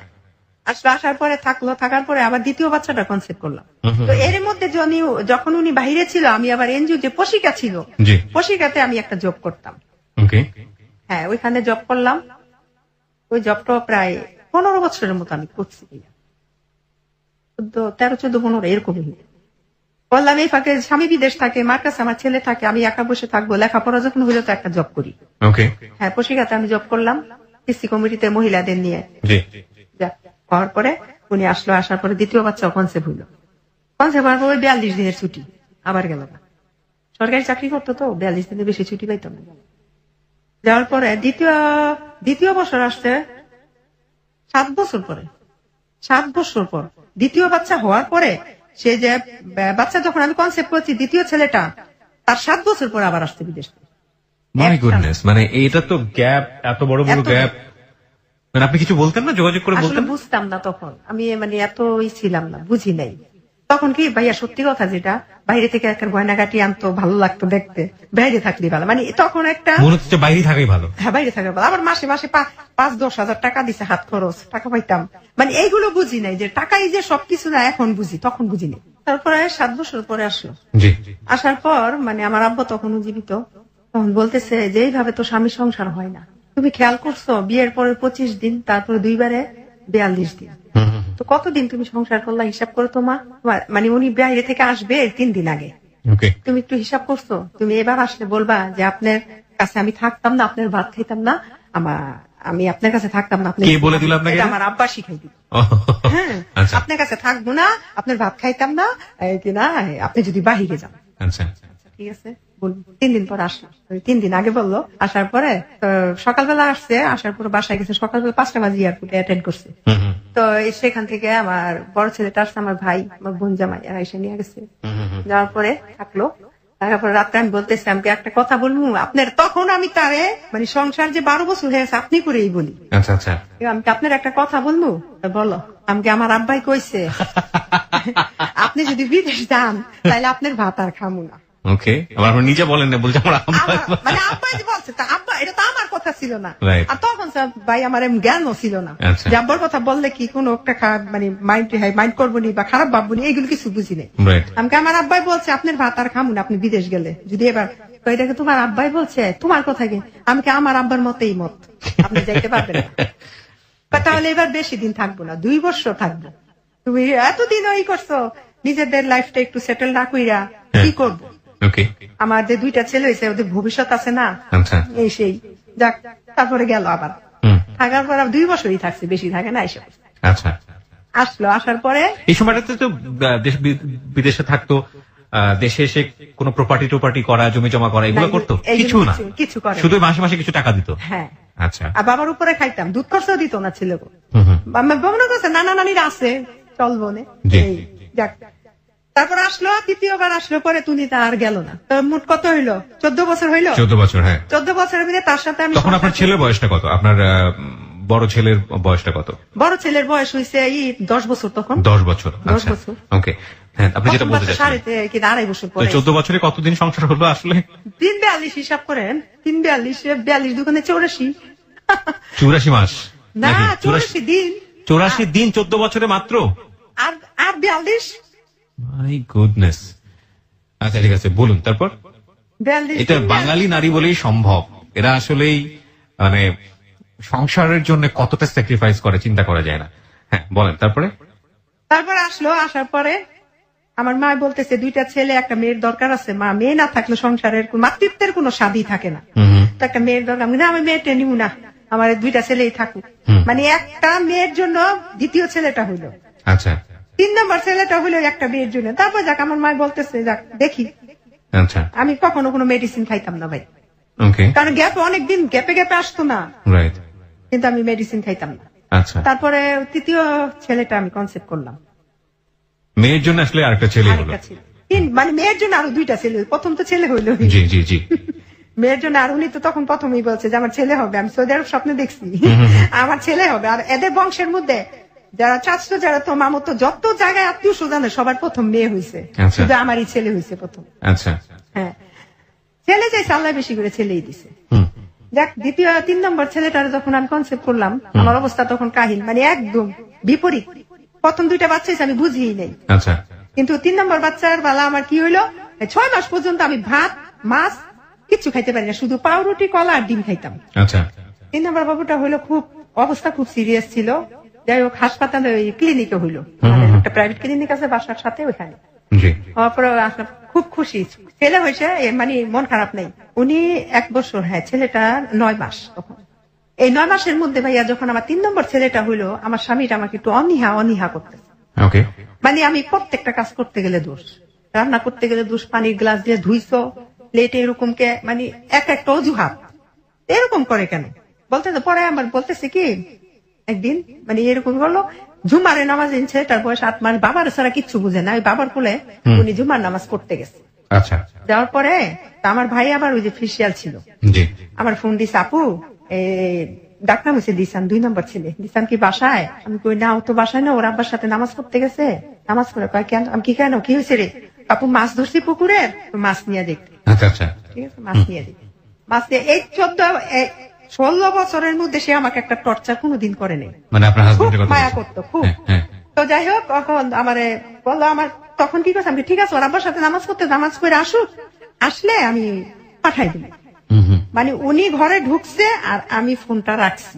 আসার পরে থাকার পরে আবার দ্বিতীয় বাচ্চাটা কনসেপ্ট করলাম। তো এর মধ্যে যখন উনি বাহিরে ছিল, আমি আবার এনজিও যে পশিকা ছিল, পশিকাতে আমি একটা জব করতাম। হ্যাঁ, ওইখানে জব করলাম। ওই জবটা প্রায় 15 বছরের মতো আমি করছি, 13-14-15 এরকম বললাম। এই ফাঁকে স্বামী বিদেশ থাকে, মার কাছে আমার ছেলে থাকে, আমি একা বসে থাকবো, লেখাপড়া যখন হইলো তো একটা জব করি। হ্যাঁ, পশিকাতে আমি জব করলাম কৃষি কমিটিতে মহিলাদের নিয়ে। হওয়ার পরে উনি আসলো, আসার পরে দ্বিতীয় বাচ্চা কনসেপ্ট হইলো। কনসেপ্ট হওয়ার পরে 42 দিনের ছুটি আবার গেল না। সরকারি চাকরি করতো তো 42 দিনের বেশি ছুটি পাইতো না। যাওয়ার পরে দ্বিতীয় বছর আসছে 7 বছর পরে, 7 বছর পর দ্বিতীয় বাচ্চা হওয়ার পরে, সে যে বাচ্চা যখন আমি কনসেপ্ট করছি, দ্বিতীয় ছেলেটা তার 7 বছর পর আবার আসছে বিদেশ থেকে। মাই গুডনেস, এটা তো গ্যাপ, এত বড় গ্যাপ। আপনি কিছু বলতেন না, যোগাযোগ করে বলতেন? বুঝতাম না তখন, আমি এতই ছিলাম না, বুঝি নাই তখন। কি ভাইয়া, সত্যি কথা, যেটা বাইরে থেকে একটা গয়নাগাটি আনতো, ভালো লাগতো দেখতে, বাইরে থাকলে ভালো, তখন একটা মনে হচ্ছে বাইরে থাকাই ভালো। হ্যাঁ, বাইরে থাকা ভালো। আবার মাসে 5-10 হাজার টাকা দিছে, হাত খরচ টাকা পাইতাম, এইগুলো বুঝি নাই যে টাকাই যে সবকিছু না, এখন বুঝি, তখন বুঝি নাই। তারপরে 7 বছর পরে আসলো। আসার পর আমার আব্বা তখন জীবিত, তখন বলতেছে যে এইভাবে তো স্বামী সংসার হয় না, তুমি খেয়াল করছো বিয়ের পরে 25 দিন, তারপরে 2বারে 42 দিন, তো কতদিন তুমি সংসার করলা, হিসাব করো তো মা। উনি বাইরে থেকে আসবে 3 দিন আগে, তুমি একটু হিসাব করছো, তুমি এবার আসলে বলবা যে আপনার কাছে আমি থাকতাম না, আপনার ভাত খাইতাম না, আমি আপনার কাছে থাকতাম না। কে বলে দিল আপনাকে? আমার আব্বা শিখাই দিল। হ্যাঁ, আপনার কাছে থাকবো না, আপনার ভাত খাইতাম না, কিনা আপনি যদি বাহিরে যান। ঠিক আছে, 3 দিন পর আসলাম, 3 দিন আগে বললো। আসার পরে সকালবেলা আসছে, আসার পরে বাসায় গেছে সকালবেলা 5টা বাজে এয়ারপোর্টে অ্যাটেন্ড করছে। তো সেখান থেকে আমার বড় ছেলেটা আসছে, আমার ভাই, আমার বোন জামাই এরা এসে নিয়ে গেছে। যাওয়ার পরে থাকলো, তারপরে রাত্রে আমি বলতেছি আমাকে একটা কথা বলবো আপনার, তখন আমি তারে মানে সংসার যে 12 বছর হয়েছে আপনি করেই বলি। আচ্ছা আচ্ছা, আমি আপনার একটা কথা বলবো, বলো। আমাকে আমার আব্বাই কইছে আপনি যদি বিদেশ যান তাহলে আপনার ভাত আর খামু না। ওকে, আবার নিজে বলেন না, বলছে আমার মানে আব্বাই বলছে, তা আব্বা এটা তো আমার কথা ছিল না। আর তখন ভাই আমার জ্ঞানও ছিল না যে আব্বার কথা বললে কি কোনো একটা মানে মাইন্ড করবো নি বা খারাপ ভাববো নি, এইগুলো কিছু বুঝি নেই। আমাকে আমার আব্বাই বলছে আপনার ভাত আর খামু না আপনি বিদেশ গেলে, যদি এবার এটাকে তোমার আব্বাই বলছে তোমার কথা কি, আমি আমার আব্বার মতেই মত, আপনি যাইতে পারবেন না। তাহলে এবার বেশি দিন থাকবো না, 2 বছর থাকবো, তুমি এতদিন ওই করছো, নিজেদের লাইফটা একটু সেটেল না কইরা কি করবো। আমার যে 2টা ছেলে হয়েছে ওদের ভবিষ্যৎ আছে না, এই সেই যাক। তারপরে গেল আবার, থাকার পর 2 বছরই থাকছে, বেশি থাকে না। এসব আসলো, আসার পরে এই সময়টাতে তো বিদেশে থাকতো, দেশে এসে কোনো প্রপার্টি করা, জমি জমা করা এগুলো করতো কিছু না, কিছু করে শুধু মাসে মাসে কিছু টাকা দিত। হ্যাঁ আচ্ছা, আর বাবার উপরে খাইতাম, দুধ খরচও দিত না ছেলে। মনে করছে নানা নানিরা আছে চলবো না, যাক। তারপর আসলো, 3য়বার আসলো, পরে তুমি তা আর গেল না। তো মোট কত হইলো, 14 বছর হইলো। 14 বছর, হ্যাঁ। 14 বছরের মধ্যে তার সাথে আমি। তখন আপনার ছেলের বয়সটা কত? আপনার বড় ছেলের বয়সটা কত? বড় ছেলের বয়স হয়েছে 10 বছর তখন। 10 বছর, 10 বছর, ওকে। হ্যাঁ, আপনি যেটা বলতে চাচ্ছেন 2.5 বছর পরে। 14 বছরে কতদিন সংসার হলো আসলে? 342 হিসাব করেন, 342 দোকানে 84 মাস না, 84 দিন। 84 দিন 14 বছরে মাত্র, আর 42। My goodness. আচ্ছা ঠিক আছে, বলুন তারপর। এটা বাঙালি নারী বলেই সম্ভব, এরা আসলেই মানে সংসারের জন্য কতটা স্যাক্রিফাইস করে চিন্তা করা যায় না। হ্যাঁ বলেন তারপরে। তারপর আসলো, আসার পরে আমার মা বলতেছে 2টা ছেলে একটা মেয়ের দরকার আছে। মা, মেয়ে না থাকলে সংসারের মাতৃত্বের কোনো স্বাদই থাকে না, তো একটা মেয়ের দরকার। আমি মেয়েটা নিব না, আমার 2টা ছেলেই থাকুক। মানে একটা মেয়ের জন্য 2য় ছেলেটা হইলো, আচ্ছা 3 নম্বর ছেলেটা হইলো একটা মেয়ের জন্য। তারপর যাক, আমার মা বলতেছে যাক দেখি। আচ্ছা, আমি কখনো কোনো মেডিসিন খাইতাম না ভাই, কারণ অনেকদিন গ্যাপে আসতো না, কিন্তু আমি মেডিসিন খাইতাম না। আচ্ছা, তারপরে 3য় ছেলেটা আমি কনসেপ্ট করলাম। মেয়ের জন্য আসলে আরেকটা ছেলে হলো, মানে মেয়ের জন্য আরো 2টা ছেলে, প্রথম তো ছেলে হইলো। জি জি জি। মেয়ের জন্য, আর উনি তো তখন প্রথমেই বলছে যে আমার ছেলে হবে। আমি সৌদি আরব স্বপ্নে দেখছি আমার ছেলে হবে। আর এদের বংশের মধ্যে যারা চাচতো, যারা তো মামতো, যত জায়গায় আত্মীয় স্বজনে সবার প্রথম মেয়ে হয়েছে, শুধু আমারই ছেলে হয়েছে প্রথম। আচ্ছা, হ্যাঁ, ছেলে চাইছে আল্লাহ বেশি করে ছেলেই দিছে। যাক, 3 নম্বর ছেলেটার যখন আমি কনসেপ্ট করলাম, আমার অবস্থা তখন কাহিল, মানে একদম বিপরীত। প্রথম 2টা বাচ্চা আমি বুঝিই নাই, আচ্ছা, কিন্তু 3 নম্বর বাচ্চার বেলা আমার কি হইলো, 6 মাস পর্যন্ত আমি ভাত মাছ কিচ্ছু খাইতে পারি না, শুধু পাউরুটি, কলা আর ডিম খাইতাম। আচ্ছা, 3 নম্বর বাবুটা হইলো খুব অবস্থা খুব সিরিয়াস ছিল। যাই হোক, হাসপাতালে ওই ক্লিনিকে হইলো, একটা প্রাইভেট ক্লিনিক আছে বাসার সাথে, ওইখানে খুব খুশি ছেলে হয়েছে, মানে মন খারাপ নেই। উনি 1 বছর, হ্যাঁ ছেলেটা 9 মাস তখন। এই 9 মাসের মধ্যে ভাইয়া যখন আমার 3 নম্বর ছেলেটা হইলো, আমার স্বামীটা আমাকে একটু অনীহা করতেছে। মানে আমি প্রত্যেকটা কাজ করতে গেলে দোষ, রান্না করতে গেলে দোষ, পানির গ্লাস দিয়ে ধুইছো, প্লেটে এরকম কে, মানে একটা অজুহাত এরকম করে কেন বলতে। পরে আমার বলতেছে কি, একদিন মানে এরকম বললো, জুমারে নামাজ এনেছে, তার বয়স 8 মাস, বাবার ছাড়া কিচ্ছু বুঝে না। ওই বাবার কোলে উনি জুমার নামাজ পড়তে গেছে। আচ্ছা, যাওয়ার পরে আমার ভাই আবার ওই যে ফিশিয়াল ছিল, আমার ফোন দিছে, আপু ডাক্তার হয়েছে দিসান, 2 নম্বর ছেলে, দিসান কি বাসায়? আমি কই না, ও তো বাসায় না, ওর আব্বার সাথে নামাজ পড়তে গেছে। নামাজ পড়ে কয় কেন? আমি কি কেন, কি হয়েছে রে? আপু মাছ ধরছি পুকুরে, মাছ নিয়ে দেখতে। আচ্ছা আচ্ছা, ঠিক আছে, মাছ নিয়ে দেখতে। মাছ নিয়ে এই 16 বছরের মধ্যে সে আমাকে একটা টর্চার কোনোদিন করে নেই, মানে আপনার হাজবেন্ডের কথা মায়া করতো খুব। তো যাই হোক, তখন আমারে বললো, আমার তখন কি করছে, আমি ঠিক আছে ওর আব্বার সাথে নামাজ করতে, নামাজ করে আসুক, আসলে আমি পাঠাই দিই। মানে উনি ঘরে ঢুকছে আর আমি ফোনটা রাখছি,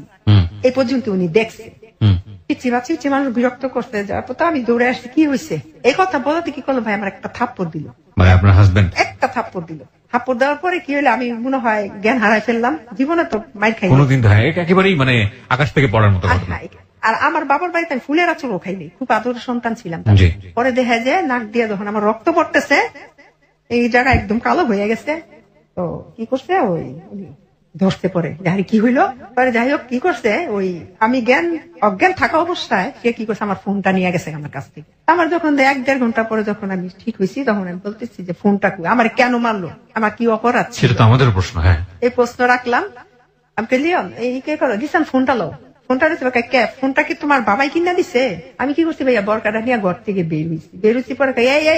এই পর্যন্ত উনি দেখছে। চিচি মানুষ বিরক্ত করতে যাওয়ার পর তো আমি দৌড়ে আসছি, কি হয়েছে এই কথা বলাতে কি করলো ভাই, আমার একটা থাপ্পড় দিল, মানে আপনার হাজবেন্ড একটা থাপ্পড় দিল। থাপ্পড় দেওয়ার পরে কি হলো, আমি মনে হয় জ্ঞান হারাই ফেললাম। জীবনে তো মাইর খাই কোনোদিন, একেবারেই মানে আকাশ থেকে পড়ার মতো ঘটনা। আর আমার বাবার বাড়িতে আমি ফুলের আচরও খাইনি, খুব আদরের সন্তান ছিলাম। পরে দেখা যায় নাক দিয়ে যখন আমার রক্ত পড়তেছে, এই জায়গা একদম কালো হয়ে গেছে। তো কি করছে ওই ধরতে পরে যাই কি হইলো পরে যাই হোক কি করছে ওই আমি অজ্ঞান থাকা অবস্থায় সে কি করছে আমার ফোনটা নিয়ে গেছে আমার কাছ থেকে। আমার যখন 1-1.5 ঘন্টা পরে যখন আমি ঠিক হয়েছি তখন আমি বলতেছি যে ফোনটা আমার কেন মারলো, আমার কি অপরাধ? সেটা তো আমাদের প্রশ্ন। হ্যাঁ, এই প্রশ্ন রাখলাম। আমি লিওন এই কে করো দিচ্ছেন ফোনটা লো, ফোনটা দিচ্ছে ফোনটা কি তোমার বাবাই কিনা দিছে? আমি কি করছি ভাইয়া বরকাটা নিয়ে ঘর থেকে বের হয়েছি পরে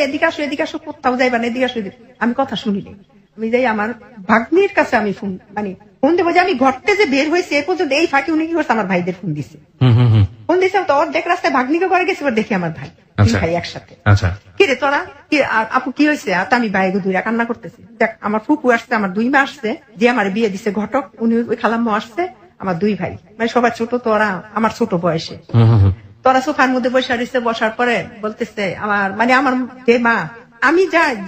এদিকে আসো কোথাও যাইবা না, এদিকে আসো। আমি কথা শুনিনি, আমি যাই আমার ভাগ্নির কাছে আমি ফোন দেবো যে আমি ঘরতে যে বের হয়েছে এ পর্যন্ত এই ফাঁকে উনি কি করছে আমার ভাইদের ফোন দিছে। ফোন দিছে তো অর্ধেক রাস্তায় ভাগ্নিকে ঘরে গেছে দেখি আমার ভাই একসাথে। কি রে তোরা কি আপু কি হয়েছে? আমি বাইরে দুইরা কান্না করতেছি। দেখ আমার ফুপু আসছে, আমার 2 মা আসছে, যে আমার বিয়ে দিছে ঘটক, উনি ওই খালাম্মা আসছে, আমার 2 ভাই মানে সবার ছোট, তোরা আমার ছোট বয়সে। তোরা সোফার মধ্যে বসে রয়েছে, বসার পরে বলতেছে আমার আমার যে মা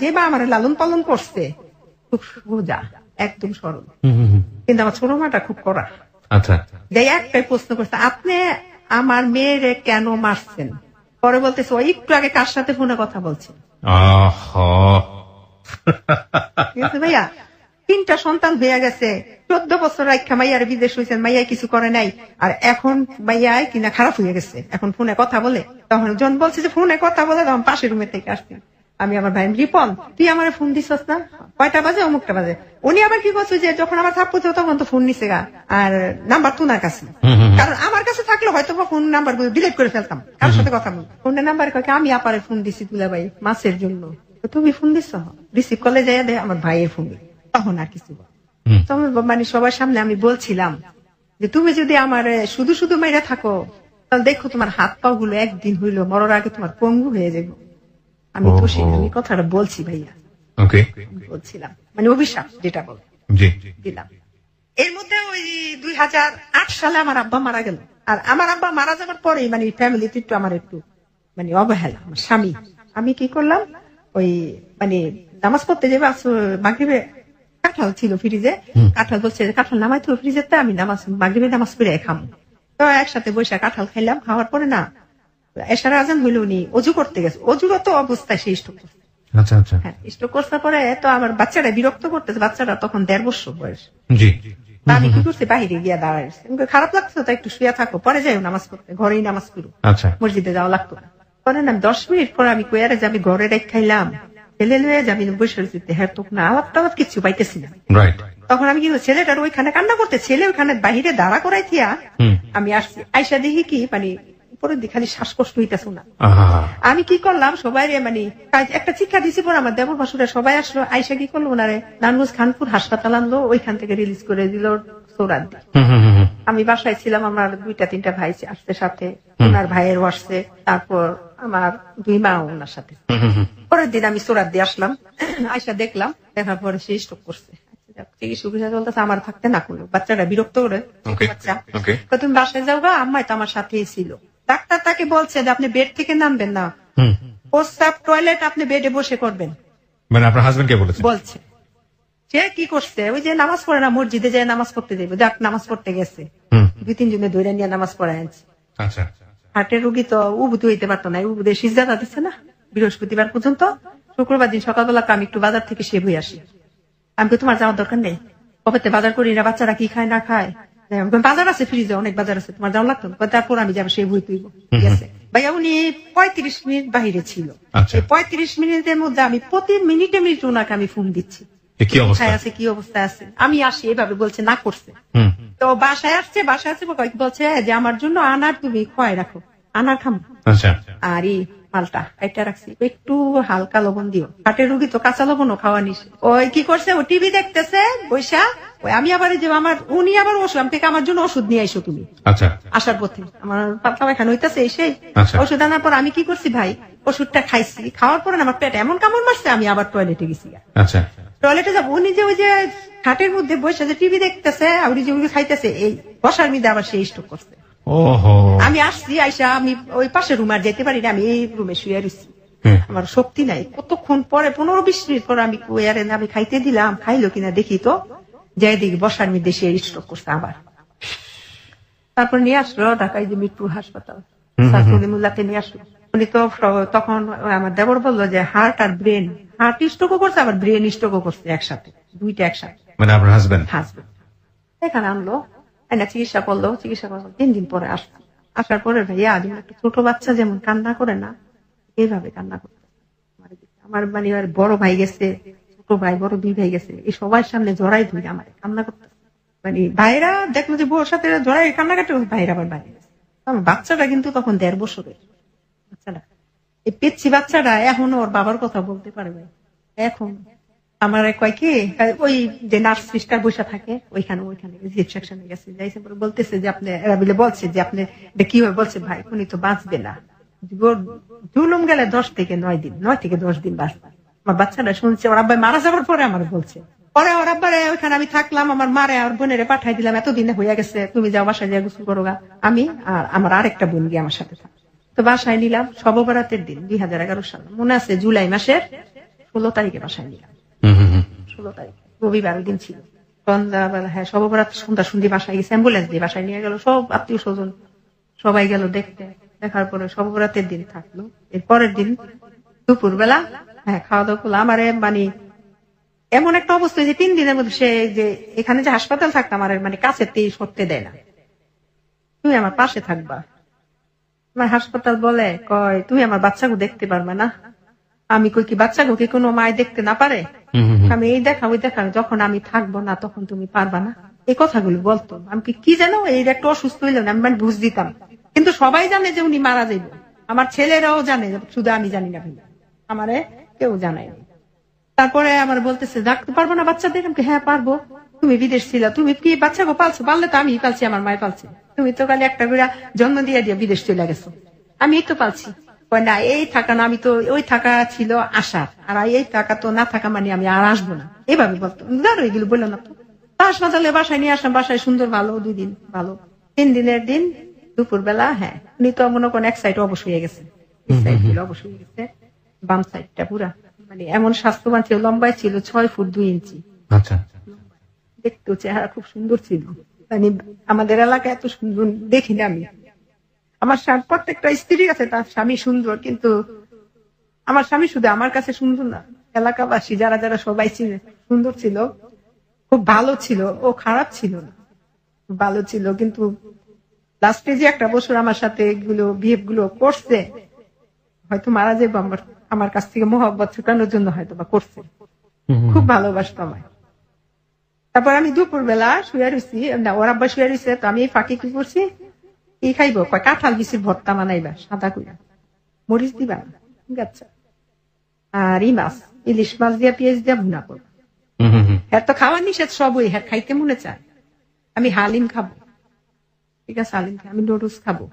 যে মা আমার লালন পালন করছে খুব সোজা একদম সরল, কিন্তু আমার ছোট মাটা খুব কড়া। আচ্ছা, যাই একটাই প্রশ্ন করছে আপনি আমার মেয়েরে কেন মারছেন? পরে বলতেছে ওই একটু আগে কার সাথে ফোনে কথা বলছে। ভাইয়া 3টা সন্তান হয়ে গেছে, 14 বছর রাখা মাইয়ার বিদেশ হয়েছেন, মাইয়া কিছু করে নাই, আর এখন মাইয়ায় কিনা খারাপ হয়ে গেছে, এখন ফোনে কথা বলে। তখন জন বলছে যে ফোনে কথা বলে, তখন পাশের রুমে থেকে আসছি আমি। আমার ভাই রিপন তুই আমার ফোন দিছস না, কয়টা বাজে? অমুকটা বাজে। উনি আবার কি করছে যে যখন আমার থাপ্পু তখন তো ফোন নিছে গা, আর নাম্বার তোনার কাছে, কারণ আমার কাছে থাকলে হয়তো ফোন নাম্বার ডিলিট করে ফেলতাম, কার সাথে কথা বল। ফোনের নাম্বার কয়েক আমি আপারে ফোন দিছি তুলা ভাই মাছের জন্য, তুমি ফোন দিছ, রিসিভ করলে যাই দে আমার ভাইয়ের ফোন। তখন আর কিছু তখন সবার সামনে আমি বলছিলাম যে তুমি যদি আমার শুধু শুধু মেরে থাকো তাহলে দেখো তোমার হাত পা গুলো একদিন হইলো মরার আগে তোমার পঙ্গু হয়ে যাবে। আমি তো আমি কথাটা বলছি ভাইয়া, বলছিলাম অভিশাপ যেটা বল দিলাম। এর মধ্যে ওই 2008 সালে আমার আব্বা মারা গেল, আর আমার আব্বা মারা যাওয়ার পরে ফ্যামিলিতে একটু আমার একটু অবহেলা আমার স্বামী। আমি কি করলাম ওই নামাজ পড়তে যাবে মাগরিবে, কাঁঠাল ছিল ফ্রিজে, কাঁঠাল বলছে কাঁঠাল নামাই তো ফ্রিজে, আমি মাগরিবে নামাজ পড়ে খাম। তো একসাথে বসে কাঁঠাল খাইলাম, খাওয়ার পরে না এশার আজান হইলো, উনি অজু করতে গেছে, অজুরত অবস্থায় সে স্ট্রোক করছে। হ্যাঁ, স্ট্রোক করার পরে তো আমার বাচ্চারা বিরক্ত করতেছে, বাচ্চারা তখন 1.5 বছর বয়স। আমি কি করছি বাহিরে গিয়া দাঁড়াইছি, খারাপ লাগছে তো একটু শুয়ে থাকো, পরে যাই নামাজ পড়তে, ঘরেই নামাজ পড়ো, মসজিদে যাওয়া লাগতো না। পরে না 10 মিনিট পরে আমি কয়ারে যাবি ঘরে রেখ খাইলাম, ছেলে লয়ে যাবি বসে রয়েছে, হ্যাঁ তো না আলাপ টালাপ কিছু পাইতেছি না। তখন আমি কি ছেলেটার ওইখানে কান্না করতে, ছেলে ওইখানে বাহিরে দাঁড়া করাই থিয়া আমি আসছি, আইসা দেখি কি উপরের দিকে খালি শ্বাসকষ্ট হইতেছে না। আমি কি করলাম সবাই একটা শিক্ষা দিছি পর আমার দেবর ভাসুরা সবাই আসলো, আইসা কি করলো ওনারে নারায়ণগঞ্জ খানপুর হাসপাতাল আনলো, ওইখান থেকে রিলিজ করে দিল সৌরাত। আমি বাসায় ছিলাম, আমার 2-3টা ভাই আসছে সাথে, ওনার ভাইয়ের আসছে, তারপর আমার 2 মা ওনার সাথে। পরের দিন আমি সৌরাত দিয়ে আসলাম, আইসা দেখলাম, দেখার পরে সে স্ট্রোক করছে। চিকিৎসা চলতেছে, আমার থাকতে না করলো, বাচ্চারা বিরক্ত করে তুমি বাসায় যাও গা, আম্মাই তো আমার সাথেই ছিল। ডাক্তার তাকে বলছে যে আপনি বেড থেকে নামবেন না, প্রস্রাব টয়লেট আপনি বেডে বসে করবেন, আপনার হাজবেন্ড কে বলছে। সে কি করছে, ওই যে নামাজ পড়ে না, মসজিদে যায় নামাজ পড়তে যাবে, যাক নামাজ পড়তে গেছে, 2-3 জনে ধরে নিয়ে নামাজ পড়ায় আনছে। হার্টের রোগী তো উবুদ হইতে পারতো না, উবুদের সিজদা দিচ্ছে না বৃহস্পতিবার পর্যন্ত, শুক্রবার দিন সকালবেলা আমি একটু বাজার থেকে সেব হয়ে আসি। আমি তো তোমার যাওয়ার দরকার নেই, কবে বাজার করি না, বাচ্চারা কি খায় না খায়, বাজার আছে ফ্রিজে, অনেক বাজার আছে, তোমার যাওয়া লাগতো না, তারপর আমি যাবো সেই বই তুইব। ঠিক আছে ভাইয়া, উনি 35 মিনিট বাহিরে ছিল, 35 মিনিটের মধ্যে আমি প্রতি মিনিটে ওনাকে আমি ফোন দিচ্ছি, কি অবস্থায় আছে, আমি আসি এভাবে বলছে, না করছে। তো বাসায় আসছে, বলছে যে আমার জন্য আনার তুমি খোয়াই রাখো, আনার খাম, আর মালটা এটা রাখছি, একটু হালকা লবণ দিও, হার্টের রুগী তো কাঁচা লবণও খাওয়া নিস। ওই কি করছে, ও টিভি দেখতেছে বৈশা, আমি আবার যে উনি আবার ওষুধ থেকে আমার জন্য ওষুধ নিয়ে আইসো তুমি। আসার পথে আমার পাতলা পায়খানা হইতেছে, এসে ওষুধ আনার পর আমি কি করছি ভাই, ওষুধটা খাইছি, খাওয়ার পরে আমার পেট এমন কামড় মারছে, আমি আবার টয়লেটে গেছি। টয়লেটে যাবো, উনি যে ওই যে খাটের মধ্যে বসে যে টিভি দেখতেছে, উনি যে খাইতেছে, এই বসার মধ্যে আবার সেই স্ট্রোক করছে। আমি আসছি, আইসা আমি ওই পাশের রুমে আর যেতে পারি না, আমি এই রুমে শুয়ে রয়েছি, আমার শক্তি নাই। কতক্ষণ পরে 15-20 মিনিট পরে আমি খাইতে দিলাম, খাইলো কিনা দেখি তো, যাই দেখি বসার মধ্যে সে স্ট্রোক করছে আবার। তারপর নিয়ে আসলো ঢাকায় যে মিরপুর হাসপাতাল, সাইফুলিমুল্লাহকে নিয়ে আসলো। উনি তো তখন আমার দেবর বললো যে হার্ট আর ব্রেন হার্ট স্ট্রোকও করছে আবার ব্রেন স্ট্রোকও করছে একসাথে, দুইটা একসাথে। মানে আপনার হাজবেন্ড এখানে আনলো, চিকিৎসা করলো 3 দিন পরে আসলো। আসার পরে ভাইয়া একটা ছোট বাচ্চা যেমন কান্না করে না, এইভাবে কান্না করতে। আমার মানে বড় ভাই গেছে, ছোট ভাই, বড় 2 ভাই গেছে, এই সবার সামনে জড়াই ধরে আমার কান্না করতে। মানে ভাইরা দেখলো যে বউর সাথে জড়াই কান্নাকাটি, ভাইরা আবার বাইরে গেছে। আমার বাচ্চাটা কিন্তু তখন 1.5 বছরের বাচ্চাটা, এই পিচ্ছি বাচ্চাটা এখনো ওর বাবার কথা বলতে পারে ভাই। এখন আমার কয় কি, ওই যে নার্স সিস্টার বসে থাকে ওইখানে রিসেপশনে গেছে, যাইছে পরে বলতেছে যে আপনি, এরা বলে বলছে যে আপনি এটা কিভাবে, বলছে ভাই উনি তো বাঁচবে না, জুলুম গেলে 10 থেকে 9 দিন, 9 থেকে 10 দিন বাঁচবে। আমার বাচ্চাটা শুনছে ওর আব্বাই মারা যাওয়ার পরে আমার বলছে, পরে ওর আব্বারে ওইখানে আমি থাকলাম, আমার মারে আর বোনেরে পাঠাই দিলাম, এতদিনে হয়ে গেছে, তুমি যাও বাসায় যা গোসল করো গা, আমি আর আমার আরেকটা বোন গিয়ে আমার সাথে থাক। তো বাসায় নিলাম শবে বরাতের দিন 2011 সাল, মনে আছে জুলাই মাসের 16 তারিখে বাসায় নিলাম। 16 তারিখ রবিবার দিন ছিল, সন্ধ্যাবেলা, হ্যাঁ শবে বরাত সন্ধ্যা সন্ধ্যি বাসায় গেছে, অ্যাম্বুলেন্স দিয়ে বাসায় নিয়ে গেল, সব আত্মীয় স্বজন সবাই গেল দেখতে। দেখার পরে শবে বরাতের দিন থাকলো। এর পরের দিন দুপুর বেলা খাওয়া দাওয়া করলো। আমার মানে এমন একটা অবস্থা যে 3 দিনের মধ্যে সে যে এখানে যে হাসপাতাল থাকতাম আমার মানে কাছেতেই সরতে দেয় না, তুমি আমার পাশে থাকবা। আমার হাসপাতাল বলে কয় তুমি আমার বাচ্চাকে দেখতে পারবে না। আমি কই কি বাচ্চাকে কোনো মায় দেখতে না পারে, আমি এই দেখা ওই দেখা, যখন আমি থাকবো না তখন তুমি পারবা না, এই কথাগুলো বলতো। আমি কি জানো এই একটা অসুস্থ হইল না, আমি মানে বুঝ দিতাম, কিন্তু সবাই জানে যে উনি মারা যাইব, আমার ছেলেরাও জানে, শুধু আমি জানি না, ভাই আমারে কেউ জানায়। তারপরে আমার বলতেছে ডাকতে পারবো না বাচ্চাদের, হ্যাঁ পারবো, তুমি বিদেশ ছিল, তুমি কি বাচ্চাকে পালছো, পারলে তো আমি পালছি, আমার মায় পালছে, তুমি তো খালি একটা করে জন্ম দিয়ে বিদেশ চলে গেছো, আমি এই তো পালছি। না এই থাকা না, আমি তো ওই থাকা ছিল আশার, আর এই থাকা তো না থাকা মানে আমি আর আসবো না, এভাবে বলতো। ধরো এগুলো বললো না তো। হাসপাতালে বাসায় নিয়ে আসলাম, বাসায় সুন্দর ভালো 2 দিন ভালো। 3 দিনের দিন দুপুর বেলা উনি তো মনে করেন এক সাইড অবশ হয়ে গেছে, অবশ হয়ে গেছে, বাম সাইডটা পুরা মানে এমন স্বাস্থ্যবান ছিল, লম্বায় ছিল 6 ফুট 2 ইঞ্চি। আচ্ছা, দেখতেও চেহারা খুব সুন্দর ছিল, মানে আমাদের এলাকায় এত সুন্দর দেখিনি আমি। আমার প্রত্যেকটা স্ত্রী আছে তার স্বামী সুন্দর, কিন্তু আমার স্বামী শুধু আমার কাছে সুন্দর না, এলাকাবাসী যারা যারা সবাই ছিল সুন্দর ছিল, খুব ভালো ছিল, ও খারাপ ছিল না, ভালো ছিল। কিন্তু লাস্টে যে 1 বছর আমার সাথে এগুলো বিহেভ গুলো করছে, হয়তো মারা যাবো আমার কাছ থেকে মোহব্বত ছুটানোর জন্য হয়তো বা করছে, খুব ভালোবাসতো আমায়। তারপর আমি দুপুর বেলা শুয়ে রয়েছি, ওর আব্বা শুয়ে রয়েছে, তো আমি এই ফাঁকি কি করছি, কি খাইবো, কাঁঠাল বিচির ভর্তা বানাইবা সাদা কইরা, মরিচ দিবা, ঠিক আছে, আর ইলিশ মাছ দিয়া পেঁয়াজ দিয়া ভুনা করবো। হ্যাঁ তো খাওয়ার নিষেধ সবই, হ্যাঁ খাইতে মনে চায়। আমি হালিম খাবো, ঠিক আছে হালিম খাই, আমি নুডলস খাবো,